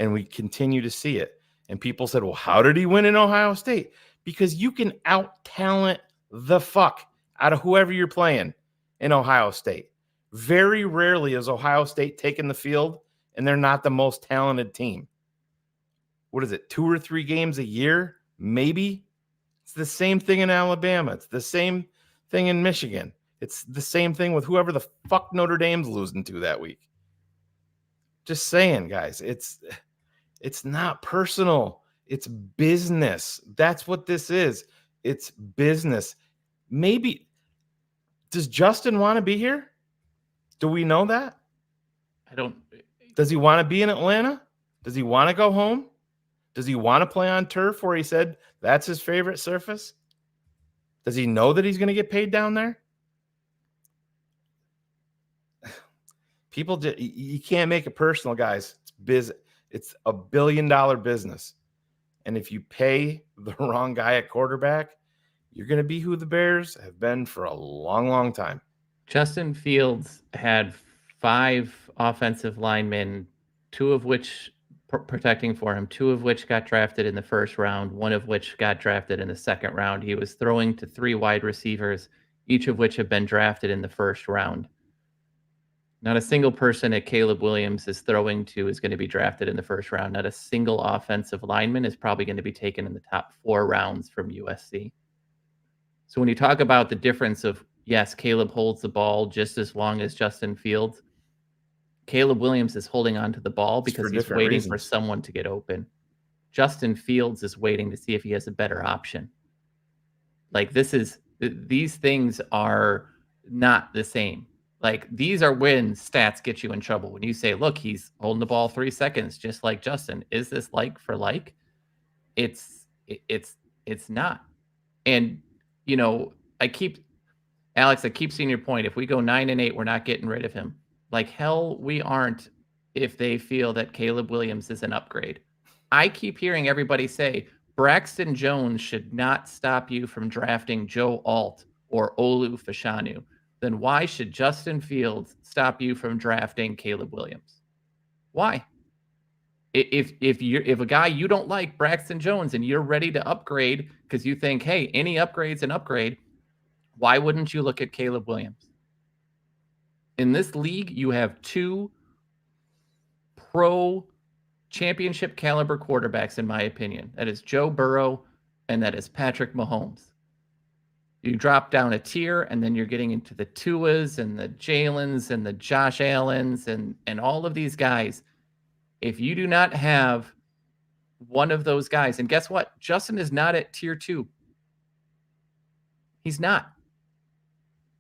and we continue to see it. And people said, well, how did he win in Ohio State? Because you can out-talent the fuck out of whoever you're playing in Ohio State. Very rarely is Ohio State taking the field and they're not the most talented team. What is it, 2 or 3 games a year? Maybe. It's the same thing in Alabama. It's the same thing in Michigan. It's the same thing with whoever the fuck Notre Dame's losing to that week. Just saying, guys, it's not personal. It's business. That's what this is. It's business. Maybe, does Justin want to be here? Do we know that? I don't. Does he want to be in Atlanta? Does he want to go home? Does he want to play on turf where he said that's his favorite surface? Does he know that he's going to get paid down there? People, you can't make it personal, guys. It's a $1 billion business. And if you pay the wrong guy at quarterback, you're going to be who the Bears have been for a long, long time. Justin Fields had 5 offensive linemen, 2 of which protecting for him, 2 of which got drafted in the first round, 1 of which got drafted in the second round. He was throwing to 3 wide receivers, each of which have been drafted in the first round. Not a single person at Caleb Williams is throwing to is going to be drafted in the first round. Not a single offensive lineman is probably going to be taken in the top 4 rounds from USC. So when you talk about the difference of, yes, Caleb holds the ball just as long as Justin Fields, Caleb Williams is holding on to the ball because he's waiting for someone to get open. Justin Fields is waiting to see if he has a better option. Like, these things are not the same. Like, these are when stats get you in trouble. When you say, look, he's holding the ball 3 seconds, just like Justin. Is this like for like? It's not. And, you know, Alex, I keep seeing your point. If we go 9-8, we're not getting rid of him. Like hell, we aren't if they feel that Caleb Williams is an upgrade. I keep hearing everybody say Braxton Jones should not stop you from drafting Joe Alt or Olu Fashanu. Then why should Justin Fields stop you from drafting Caleb Williams? Why? If a guy you don't like, Braxton Jones, and you're ready to upgrade because you think, hey, any upgrade's an upgrade, why wouldn't you look at Caleb Williams? In this league, you have 2 pro championship caliber quarterbacks, in my opinion. That is Joe Burrow and that is Patrick Mahomes. You drop down a tier and then you're getting into the Tuas and the Jalen's and the Josh Allens and all of these guys. If you do not have one of those guys, and guess what? Justin is not at tier 2. He's not.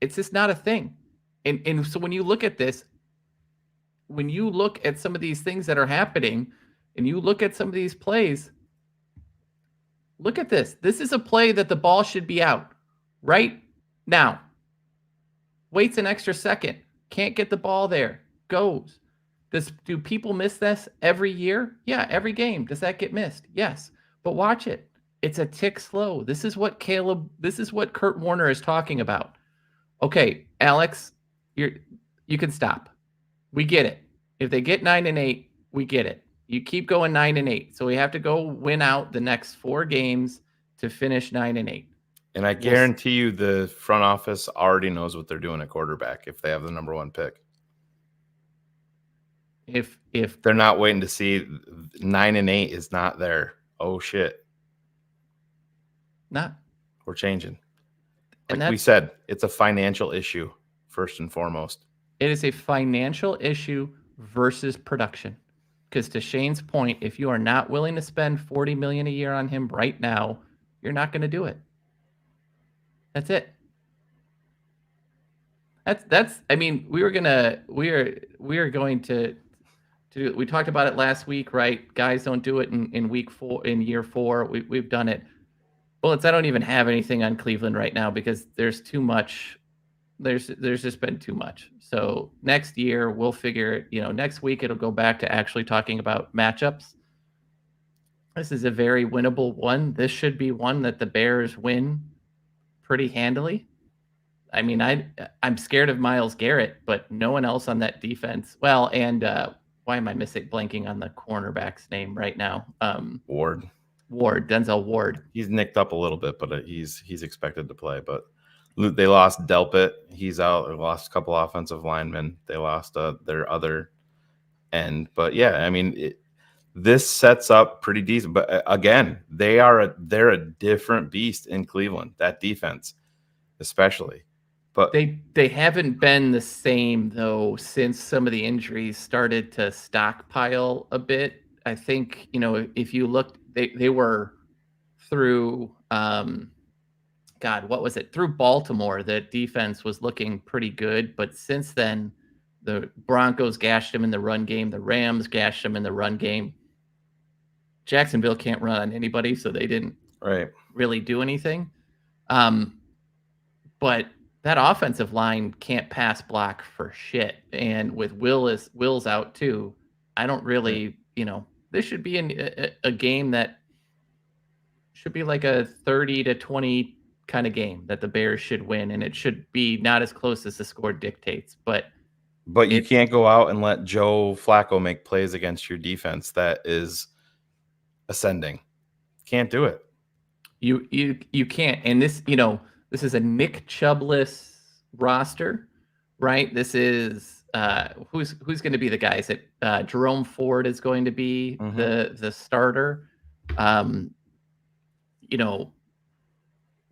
It's just not a thing. And so when you look at this, when you look at some of these things that are happening, and you look at some of these plays, look at this. This is a play that the ball should be out right now. Waits an extra second. Can't get the ball there. Goes. Do people miss this every year? Yeah, every game. Does that get missed? Yes. But watch it. It's a tick slow. This is what Kurt Warner is talking about. Okay, Alex, you can stop. We get it. If they get 9-8, we get it. You keep going 9-8. So we have to go win out the next 4 games to finish 9-8. And I guarantee you the front office already knows what they're doing at quarterback if they have the number 1 pick. If they're not waiting to see 9-8 is not there. Oh shit. Not. We're changing. And Like we said, it's a financial issue first and foremost. It is a financial issue versus production. Because to Shane's point, if you are not willing to spend $40 million a year on him right now, you're not going to do it. That's it. That's. I mean, we are going to. We talked about it last week, right? Guys don't do it in week 4, in year 4. We've done it. Bullets, I don't even have anything on Cleveland right now because there's too much. There's just been too much. So next year we'll figure, next week it'll go back to actually talking about matchups. This is a very winnable one. This should be one that the Bears win pretty handily. I mean, I'm scared of Myles Garrett, but no one else on that defense. Well, and why am I blanking on the cornerback's name right now? Ward, Denzel Ward. He's nicked up a little bit, but he's expected to play. But they lost Delpit. He's out. They lost a couple offensive linemen. They lost their other end. But yeah, I mean, this sets up pretty decent. But again, they're a different beast in Cleveland. That defense, especially. But they haven't been the same though since some of the injuries started to stockpile a bit. I think, if you looked, they were through what was it? Through Baltimore, the defense was looking pretty good, but since then the Broncos gashed them in the run game, the Rams gashed them in the run game. Jacksonville can't run on anybody, so they didn't really do anything. But that offensive line can't pass block for shit. And with Will's out too, I don't really, this should be a game that should be like a 30-20 kind of game that the Bears should win. And it should be not as close as the score dictates. But you can't go out and let Joe Flacco make plays against your defense that is ascending. Can't do it. You can't. And this, this is a Nick Chubb-less roster, right? This is who's going to be the guys that Jerome Ford is going to be the starter.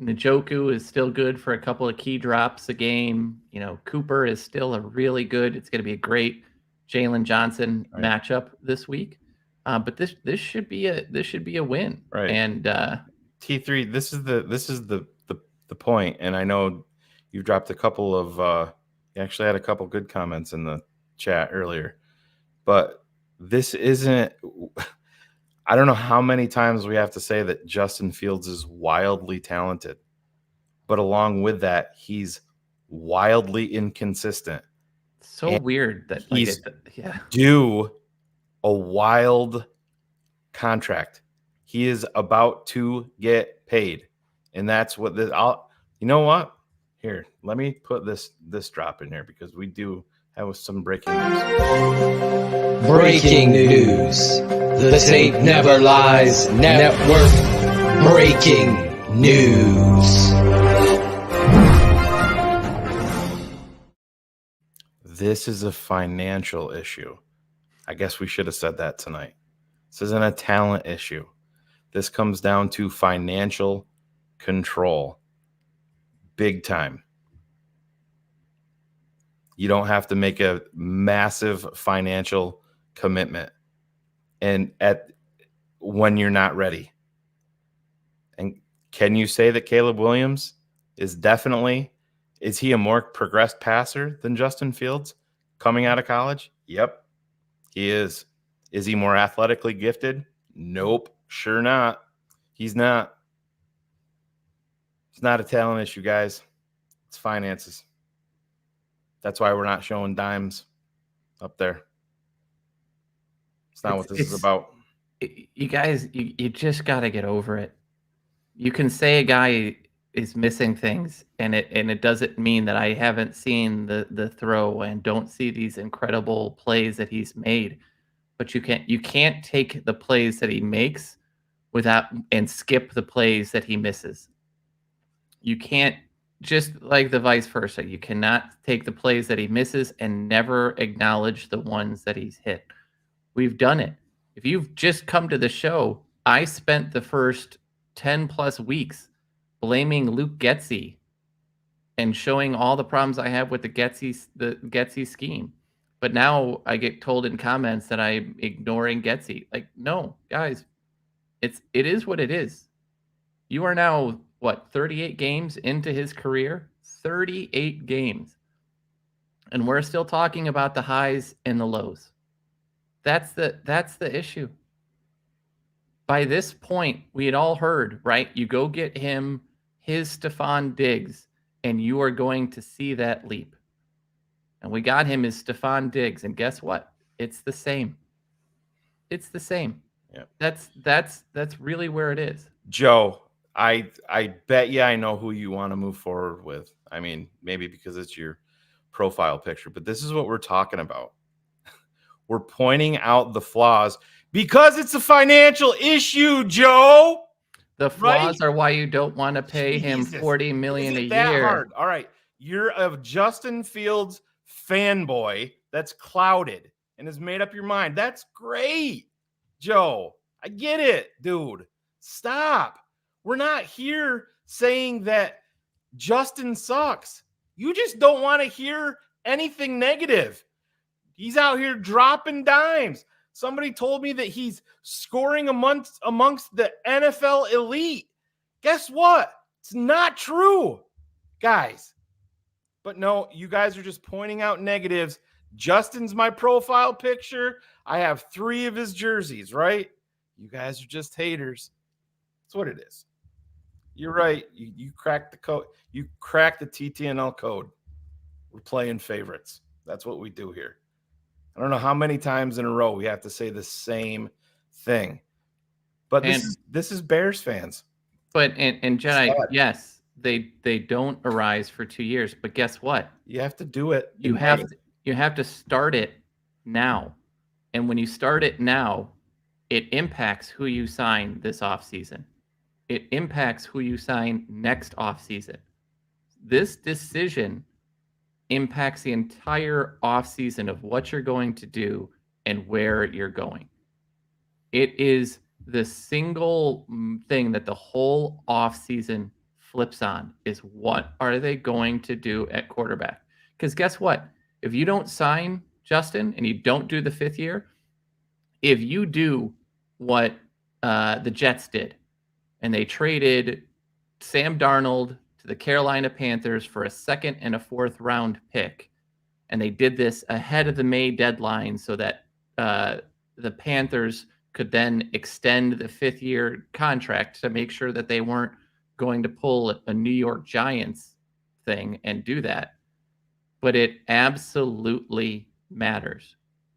Njoku is still good for a couple of key drops a game. Cooper is still it's going to be a great Jalen Johnson matchup this week. But this should be a win. Right. And T3, this is the point. And I know you dropped a couple of you actually had a couple good comments in the chat earlier. But this isn't I don't know how many times we have to say that Justin Fields is wildly talented. But along with that, he's wildly inconsistent. So weird that he's due a wild contract. He is about to get paid. And that's what this you know what? Here, let me put this drop in here because we do have some breaking news. Breaking news. The Tape Never Lies Network. Breaking news. This is a financial issue. I guess we should have said that tonight. This isn't a talent issue. This comes down to financial control. Big time. You don't have to make a massive financial commitment and when you're not ready. And can you say that Caleb Williams is he a more progressed passer than Justin Fields coming out of college? Yep, he is. Is he more athletically gifted? Nope, sure not. He's not. It's not a talent issue, guys. It's finances. That's why we're not showing dimes up there. It's not what this is about. You guys, you just got to get over it. You can say a guy is missing things, and it doesn't mean that I haven't seen the throw and don't see these incredible plays that he's made. But you can't take the plays that he makes and skip the plays that he misses. You can't, just like the vice versa. You cannot take the plays that he misses and never acknowledge the ones that he's hit. We've done it. If you've just come to the show, I spent the first 10 plus weeks blaming Luke Getsy and showing all the problems I have with the Getsy scheme. But now I get told in comments that I'm ignoring Getsy. Like, no, guys, it is what it is. You are now, 38 games into his career? 38 games. And we're still talking about the highs and the lows. That's the issue. By this point, we had all heard, right? You go get him his Stephon Diggs, and you are going to see that leap. And we got him his Stephon Diggs, and guess what? It's the same. It's the same. Yeah. That's really where it is. Joe, I bet you I know who you want to move forward with. I mean, maybe because it's your profile picture, but this is what we're talking about. We're pointing out the flaws because it's a financial issue, Joe. The flaws are why you don't want to pay him $40 million a year. That hard. All right. You're a Justin Fields fanboy that's clouded and has made up your mind. That's great, Joe. I get it, dude. Stop. We're not here saying that Justin sucks. You just don't want to hear anything negative. He's out here dropping dimes. Somebody told me that he's scoring amongst the NFL elite. Guess what? It's not true, guys. But no, you guys are just pointing out negatives. Justin's my profile picture. I have 3 of his jerseys, right? You guys are just haters. That's what it is. You're right. You cracked the code. You cracked the TTNL code. We're playing favorites. That's what we do here. I don't know how many times in a row we have to say the same thing. But this is Bears fans. But and Jedi, yes, they don't arise for 2 years. But guess what? You have to do it. You have to start it now. And when you start it now, it impacts who you sign this offseason. It impacts who you sign next offseason. This decision impacts the entire offseason of what you're going to do and where you're going. It is the single thing that the whole offseason flips on is what are they going to do at quarterback? Because guess what? If you don't sign Justin and you don't do the 5th year, if you do what the Jets did and they traded Sam Darnold to the Carolina Panthers for a 2nd and a 4th round pick, and they did this ahead of the May deadline so that the Panthers could then extend the 5th year contract to make sure that they weren't going to pull a New York Giants thing and do that. But it absolutely matters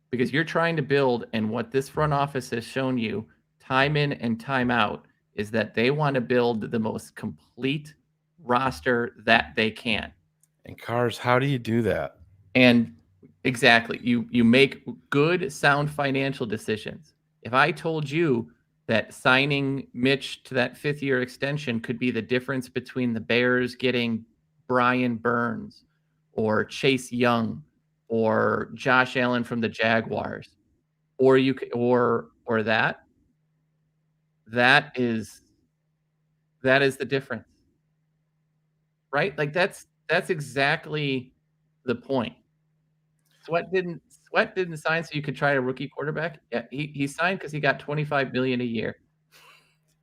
because you're trying to build, and what this front office has shown you time in and time out is that they want to build the most complete roster that they can. And Cars, how do you do that? And exactly, you make good, sound financial decisions. If I told you that signing Mitch to that 5th year extension could be the difference between the Bears getting Brian Burns or Chase Young or Josh Allen from the Jaguars, or that is the difference, right? Like that's exactly the point. Sweat didn't sign so you could try a rookie quarterback. Yeah, he signed because he got $25 million a year.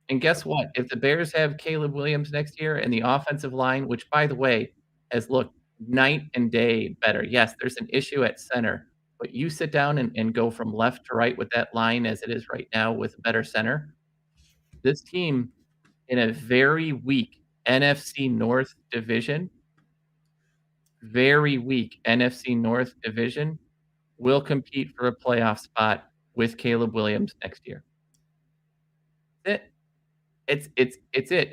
And guess what? If the Bears have Caleb Williams next year and the offensive line, which by the way has looked night and day better. Yes, there's an issue at center, but you sit down and go from left to right with that line as it is right now with a better center. This team in a very weak NFC North division, will compete for a playoff spot with Caleb Williams next year. That's it. It's it.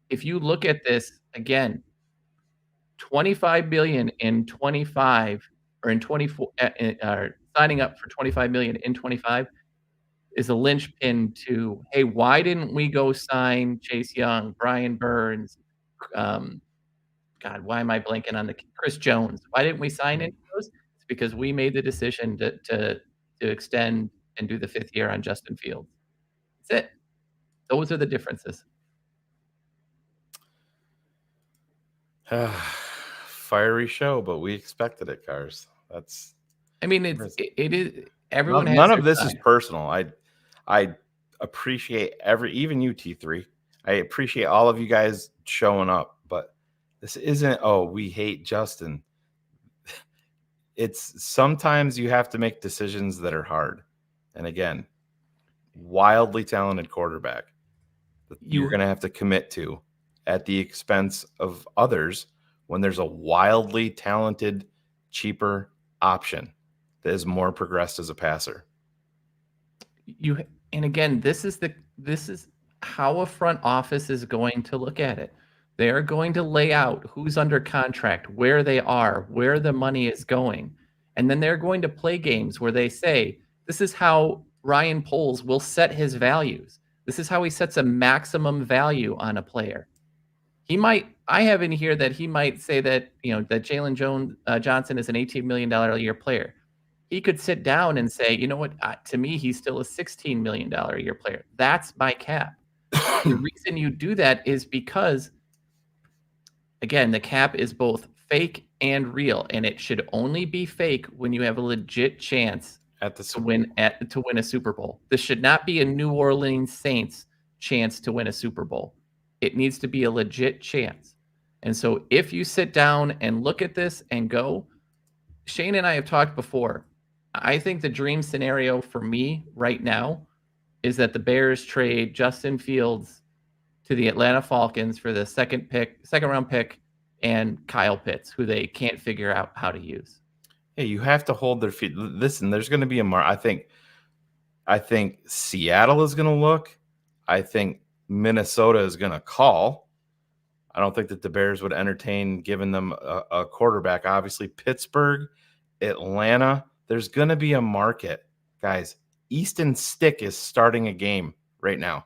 If you look at this again, 25 billion in 25 or in 24 signing up for 25 million in 25 is a linchpin to, hey, why didn't we go sign Chase Young, Brian Burns, God, why am I blanking on the Chris Jones? Why didn't we sign any of those? It's because we made the decision to extend and do the 5th year on Justin Fields. That's it. Those are the differences. Fiery show, but we expected it, Cars. That's. I mean, it is. Everyone has none their of this time. is personal. I appreciate even you, T3. I appreciate all of you guys showing up, but this isn't. Oh, we hate Justin. It's sometimes you have to make decisions that are hard, and again, wildly talented quarterback that you're going to have to commit to at the expense of others when there's a wildly talented, cheaper option that is more progressed as a passer. And again, this is how a front office is going to look at it. They are going to lay out who's under contract, where they are, where the money is going. And then they're going to play games where they say, this is how Ryan Poles will set his values. This is how he sets a maximum value on a player. I have in here that he might say that, that Jalen Johnson is an $18 million a year player. He could sit down and say, you know what, to me, he's still a $16 million a year player. That's my cap. The reason you do that is because, again, the cap is both fake and real, and it should only be fake when you have a legit chance to win a Super Bowl. This should not be a New Orleans Saints chance to win a Super Bowl. It needs to be a legit chance. And so if you sit down and look at this and go, Shane and I have talked before, I think the dream scenario for me right now is that the Bears trade Justin Fields to the Atlanta Falcons for the second round pick, and Kyle Pitts, who they can't figure out how to use. Yeah, you have to hold their feet. Listen, there's going to be I think Seattle is going to look. I think Minnesota is going to call. I don't think that the Bears would entertain giving them a quarterback. Obviously, Pittsburgh, Atlanta. There's going to be a market, guys. Easton Stick is starting a game right now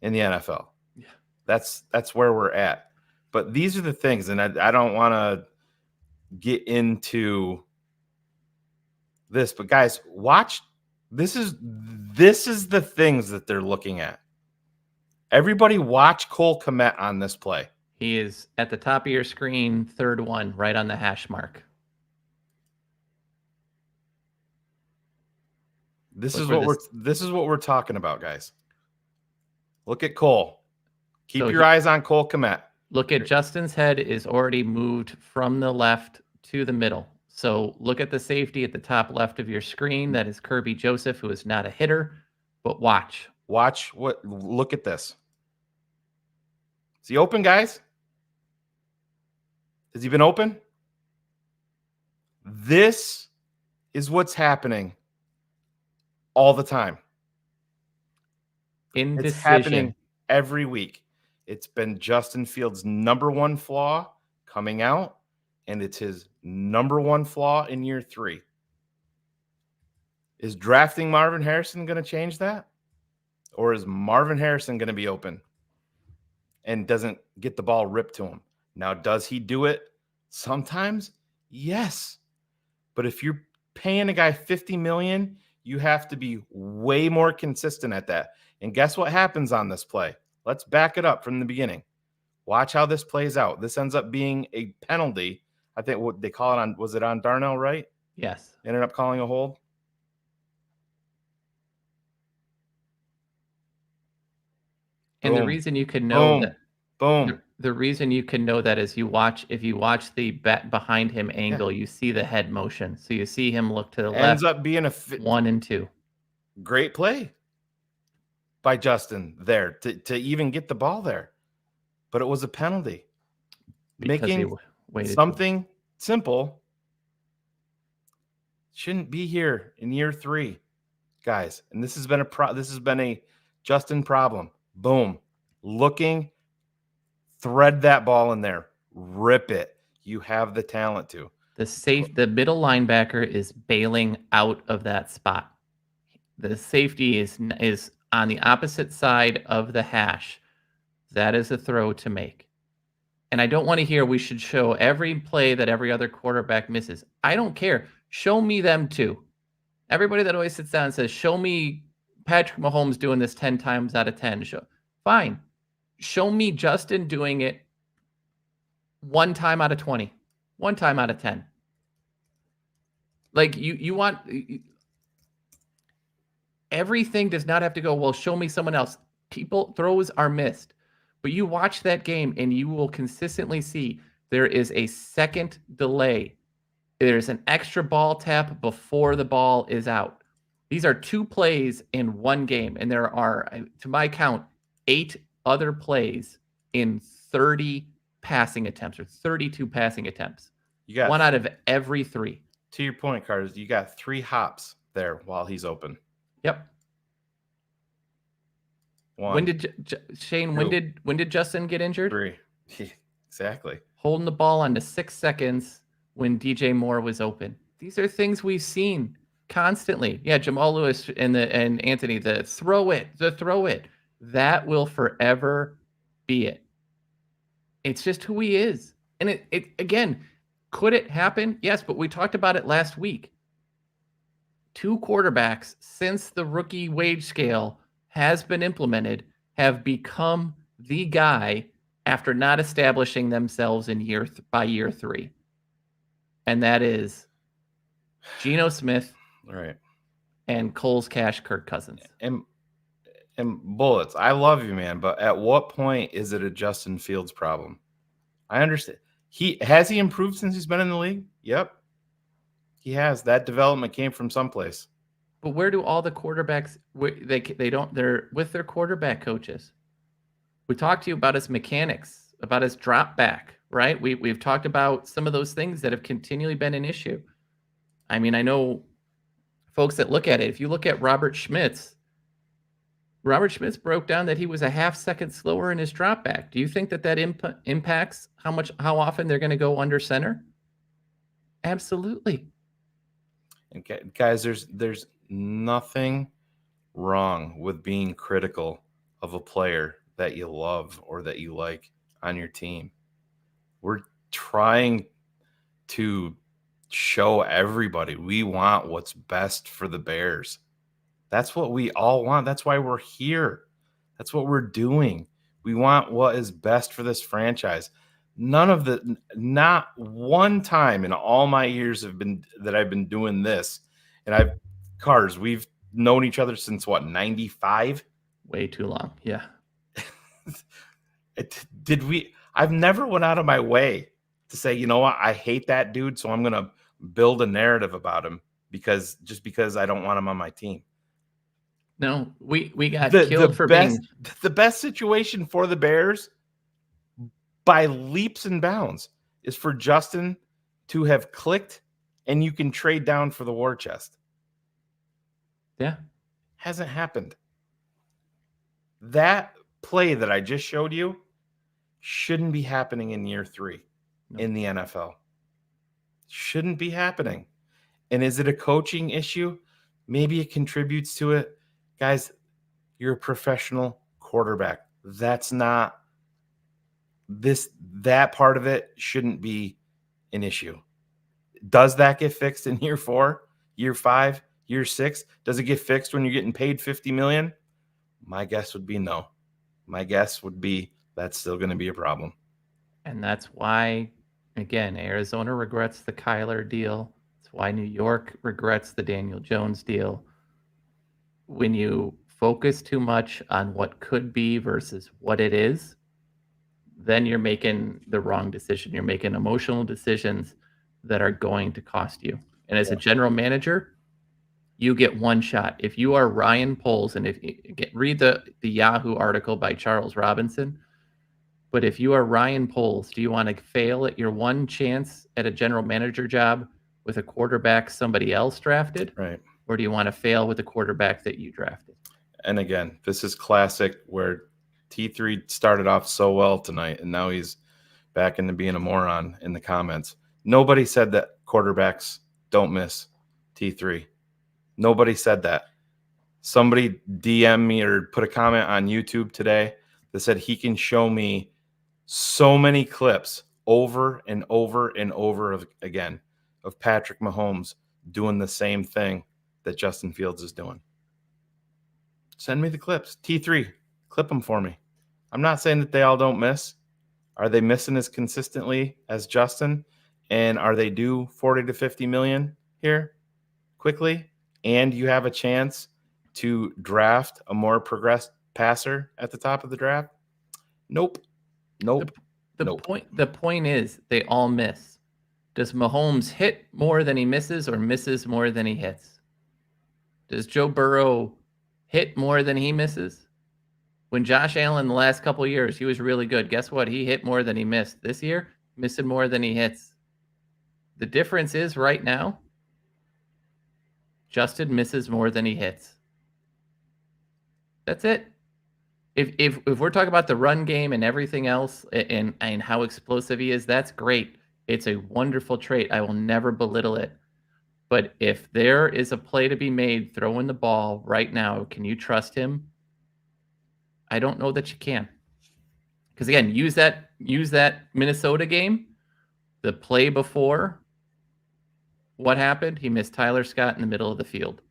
in the NFL. Yeah, that's where we're at. But these are the things, and I don't want to get into this, but guys, watch. This is the things that they're looking at. Everybody watch Cole Kmet on this play. He is at the top of your screen, third one, right on the hash mark. This is what we're talking about, guys. Look at Cole. Keep your eyes on Cole Kmet. Look at Justin's head is already moved from the left to the middle. So look at the safety at the top left of your screen. That is Kirby Joseph, who is not a hitter, but watch. Look at this. Is he open, guys? Has he been open? This is what's happening all the time. It's happening every week. It's been Justin Fields' number one flaw coming out, and it's his number one flaw in year 3. Is drafting Marvin Harrison going to change that? Or is Marvin Harrison going to be open and doesn't get the ball ripped to him? Now, does he do it sometimes? Yes. But if you're paying a guy $50 million, you have to be way more consistent at that. And guess what happens on this play? Let's back it up from the beginning. Watch how this plays out. This ends up being a penalty. I think what they call it was it on Darnell Wright? Yes. Ended up calling a hold. And the Boom. reason you can know that Boom. the reason you can know that is if you watch the bet behind him angle, you see the head motion. So you see him look to the Ends left, up being a 1 and 2. great play by Justin there to even get the ball there. But it was a penalty. Because he Making waited something simple shouldn't be here in year 3, guys. And this has been a Justin problem. Boom. Looking, thread that ball in there. Rip it. You have the talent to. the middle linebacker is bailing out of that spot. The safety is on the opposite side of the hash. That is a throw to make. And I don't want to hear we should show every play that every other quarterback misses. I don't care. Show me them too. Everybody that always sits down and says, show me Patrick Mahomes doing this 10 times out of 10. Fine. Show me Justin doing it 1 time out of 20, 1 time out of 10. Like you want everything does not have to go, well, show me someone else. Throws are missed. But you watch that game and you will consistently see there is a second delay. There's an extra ball tap before the ball is out. These are 2 plays in 1 game. And there are, to my count, 8 other plays in 30 passing attempts or 32 passing attempts. You got 1 out of every 3. To your point, Carter, you got 3 hops there while he's open. Yep. 1, when did Shane? 2, When did Justin get injured? 3. Exactly. Holding the ball on to 6 seconds when DJ Moore was open. These are things we've seen constantly. Yeah, Jamal Lewis and Anthony, the throw it. That will forever be it. It's just who he is. And it again, could it happen? Yes, but we talked about it last week. 2 quarterbacks since the rookie wage scale has been implemented have become the guy after not establishing themselves in by year 3. And that is Geno Smith, Right, and Cole's Cash Kirk Cousins. and Bullets, I love you, man, but at what point is it a Justin Fields problem? I understand. He improved since he's been in the league? Yep. He has. That development came from someplace. But where do all the quarterbacks they're with their quarterback coaches? We talked to you about his mechanics, about his drop back, right? We've talked about some of those things that have continually been an issue. I mean, I know folks that look at it. If you look at Robert Schmitz broke down that he was a half second slower in his drop back. Do you think that impacts how often they're going to go under center? Absolutely. And guys, there's nothing wrong with being critical of a player that you love or that you like on your team. We're trying to show everybody we want what's best for the Bears. That's what we all want. That's why we're here. That's what we're doing. We want what is best for this franchise. Not one time in all my years that I've been doing this, and we've known each other since what, 95? Way too long. Yeah. I've never went out of my way to say, you know what, I hate that dude, so I'm going to build a narrative about him because I don't want him on my team. No, we got killed for being being the best situation for the Bears by leaps and bounds is for Justin to have clicked and you can trade down for the war chest. Yeah. Hasn't happened. That play that I just showed you shouldn't be happening in year 3 in the NFL. Shouldn't be happening. And is it a coaching issue? Maybe it contributes to it. Guys, you're a professional quarterback. That's not that part of it shouldn't be an issue. Does that get fixed in year 4, year 5, year 6? Does it get fixed when you're getting paid $50 million? My guess would be no. My guess would be that's still going to be a problem. And that's why, again, Arizona regrets the Kyler deal. That's why New York regrets the Daniel Jones deal. When you focus too much on what could be versus what it is, then you're making the wrong decision. You're making emotional decisions that are going to cost you. And as a general manager, you get one shot. If you are Ryan Poles, and read the Yahoo article by Charles Robinson, but if you are Ryan Poles, do you want to fail at your one chance at a general manager job with a quarterback somebody else drafted? Right. Or do you want to fail with the quarterback that you drafted? And again, this is classic where T3 started off so well tonight, and now he's back into being a moron in the comments. Nobody said that quarterbacks don't miss, T3. Nobody said that. Somebody DM me or put a comment on YouTube today that said he can show me so many clips over and over and over again of Patrick Mahomes doing the same thing that Justin Fields is doing. Send me the clips. T3, clip them for me. I'm not saying that they all don't miss. Are they missing as consistently as Justin? And are they due 40 to 50 million here quickly? And you have a chance to draft a more progressed passer at the top of the draft? Nope. The point is they all miss. Does Mahomes hit more than he misses or misses more than he hits? Does Joe Burrow hit more than he misses? When Josh Allen the last couple of years, he was really good. Guess what? He hit more than he missed. This year, missing more than he hits. The difference is right now, Justin misses more than he hits. That's it. If we're talking about the run game and everything else and how explosive he is, that's great. It's a wonderful trait. I will never belittle it. But if there is a play to be made throwing the ball right now, can you trust him? I don't know that you can. Because again, use that Minnesota game, the play before. What happened? He missed Tyler Scott in the middle of the field.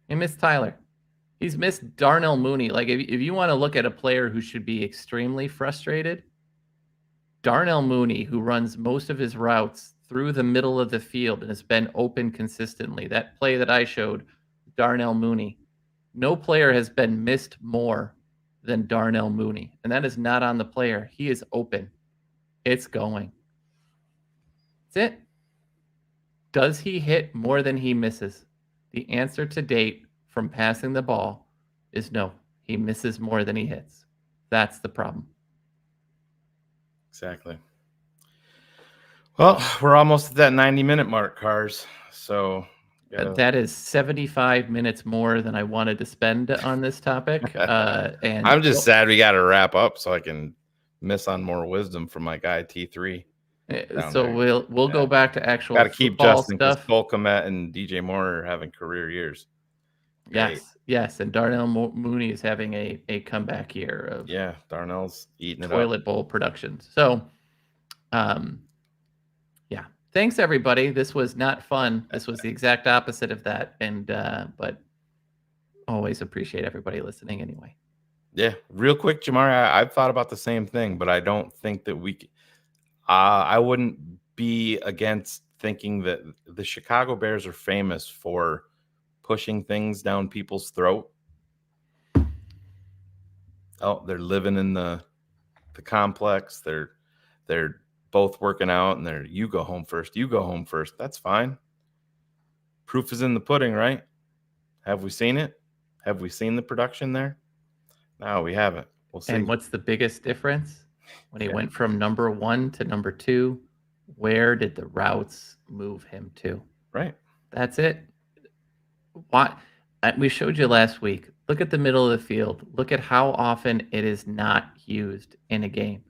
He missed Tyler. He's missed Darnell Mooney. Like, if you want to look at a player who should be extremely frustrated, Darnell Mooney, who runs most of his routes through the middle of the field and has been open consistently. That play that I showed, Darnell Mooney. No player has been missed more than Darnell Mooney. And that is not on the player. He is open. It's going. That's it. Does he hit more than he misses? The answer to date from passing the ball is no. He misses more than he hits. That's the problem. Exactly. Well, we're almost at that 90-minute mark, Cars. So that is 75 minutes more than I wanted to spend on this topic. And I'm just sad we got to wrap up so I can miss on more wisdom from my guy T3. So there. we'll go back to actual got to keep Justin stuff. Cole Kmet and DJ Moore are having career years. Yes, and Darnell Mooney is having a comeback year of Darnell's eating it up. Toilet bowl productions. So, thanks everybody. This was not fun. This was the exact opposite of that, and but always appreciate everybody listening anyway. Yeah, real quick, Jamari, I've thought about the same thing, but I don't think that I wouldn't be against thinking that the Chicago Bears are famous for pushing things down people's throat. Oh, they're living in the complex. They're both working out, and you go home first. You go home first. That's fine. Proof is in the pudding, right? Have we seen it? Have we seen the production there? No, we haven't. We'll see. And what's the biggest difference? When he went from number 1 to number 2, where did the routes move him to? Right. That's it. Why? We showed you last week. Look at the middle of the field. Look at how often it is not used in a game.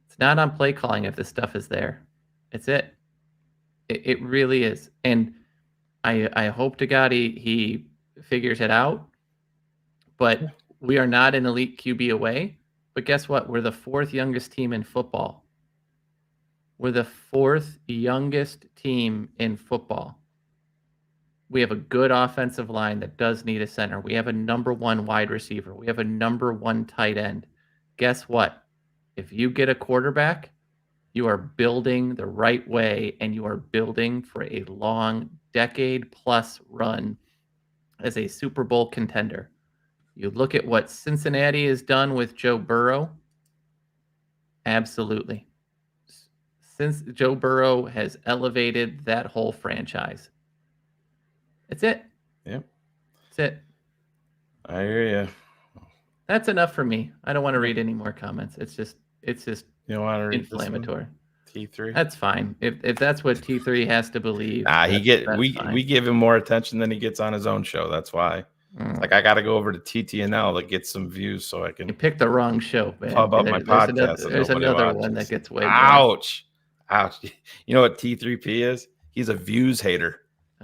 It's not on play calling if the stuff is there. It's it. It really is. And I hope to God he figures it out. But we are not an elite QB away. But guess what? We're the 4th youngest team in football. We're the 4th youngest team in football. We have a good offensive line that does need a center. We have a number 1 wide receiver. We have a number 1 tight end. Guess what? If you get a quarterback, You are building the right way, and you are building for a long decade-plus run as a Super Bowl contender. You look at what Cincinnati has done with Joe Burrow. Absolutely. Since Joe Burrow has elevated that whole franchise. That's it. Yep. That's it. I hear you. That's enough for me. I don't want to read any more comments. It's just You don't want to read inflammatory. T3. That's fine. If that's what T3 has to believe. Nah, we we give him more attention than he gets on his own show. That's why. Like I got to go over to TTNL to get some views so I can. You picked the wrong show, man. Pub up my podcast. There's another one that gets way more. Ouch. You know what T3P is? He's a views hater.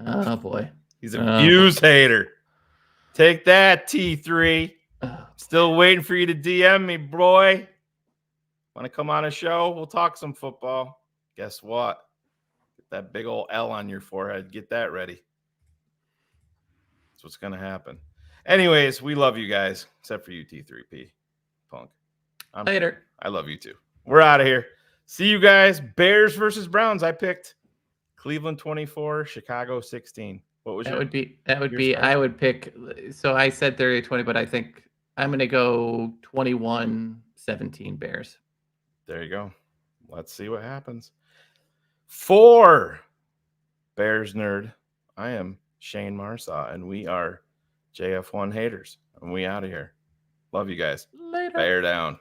Oh boy. He's a views hater. Take that, T3. Still waiting for you to DM me, boy. Want to come on a show? We'll talk some football. Guess what? Get that big old L on your forehead. Get that ready. That's what's going to happen. Anyways, we love you guys, except for you, T3P. Punk. Later. I love you too. We're out of here. See you guys. Bears versus Browns. I picked Cleveland 24, Chicago 16. What was that would be I would pick, so I said 30-20, but I think I'm going to go 21-17 Bears. There you go. Let's see what happens. For Bears Nerd, I am Shane Marsaw, and we are JF1 haters, and we out of here. Love you guys. Later. Bear down.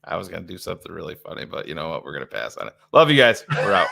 I was going to do something really funny, but you know what? We're going to pass on it. Love you guys. We're out.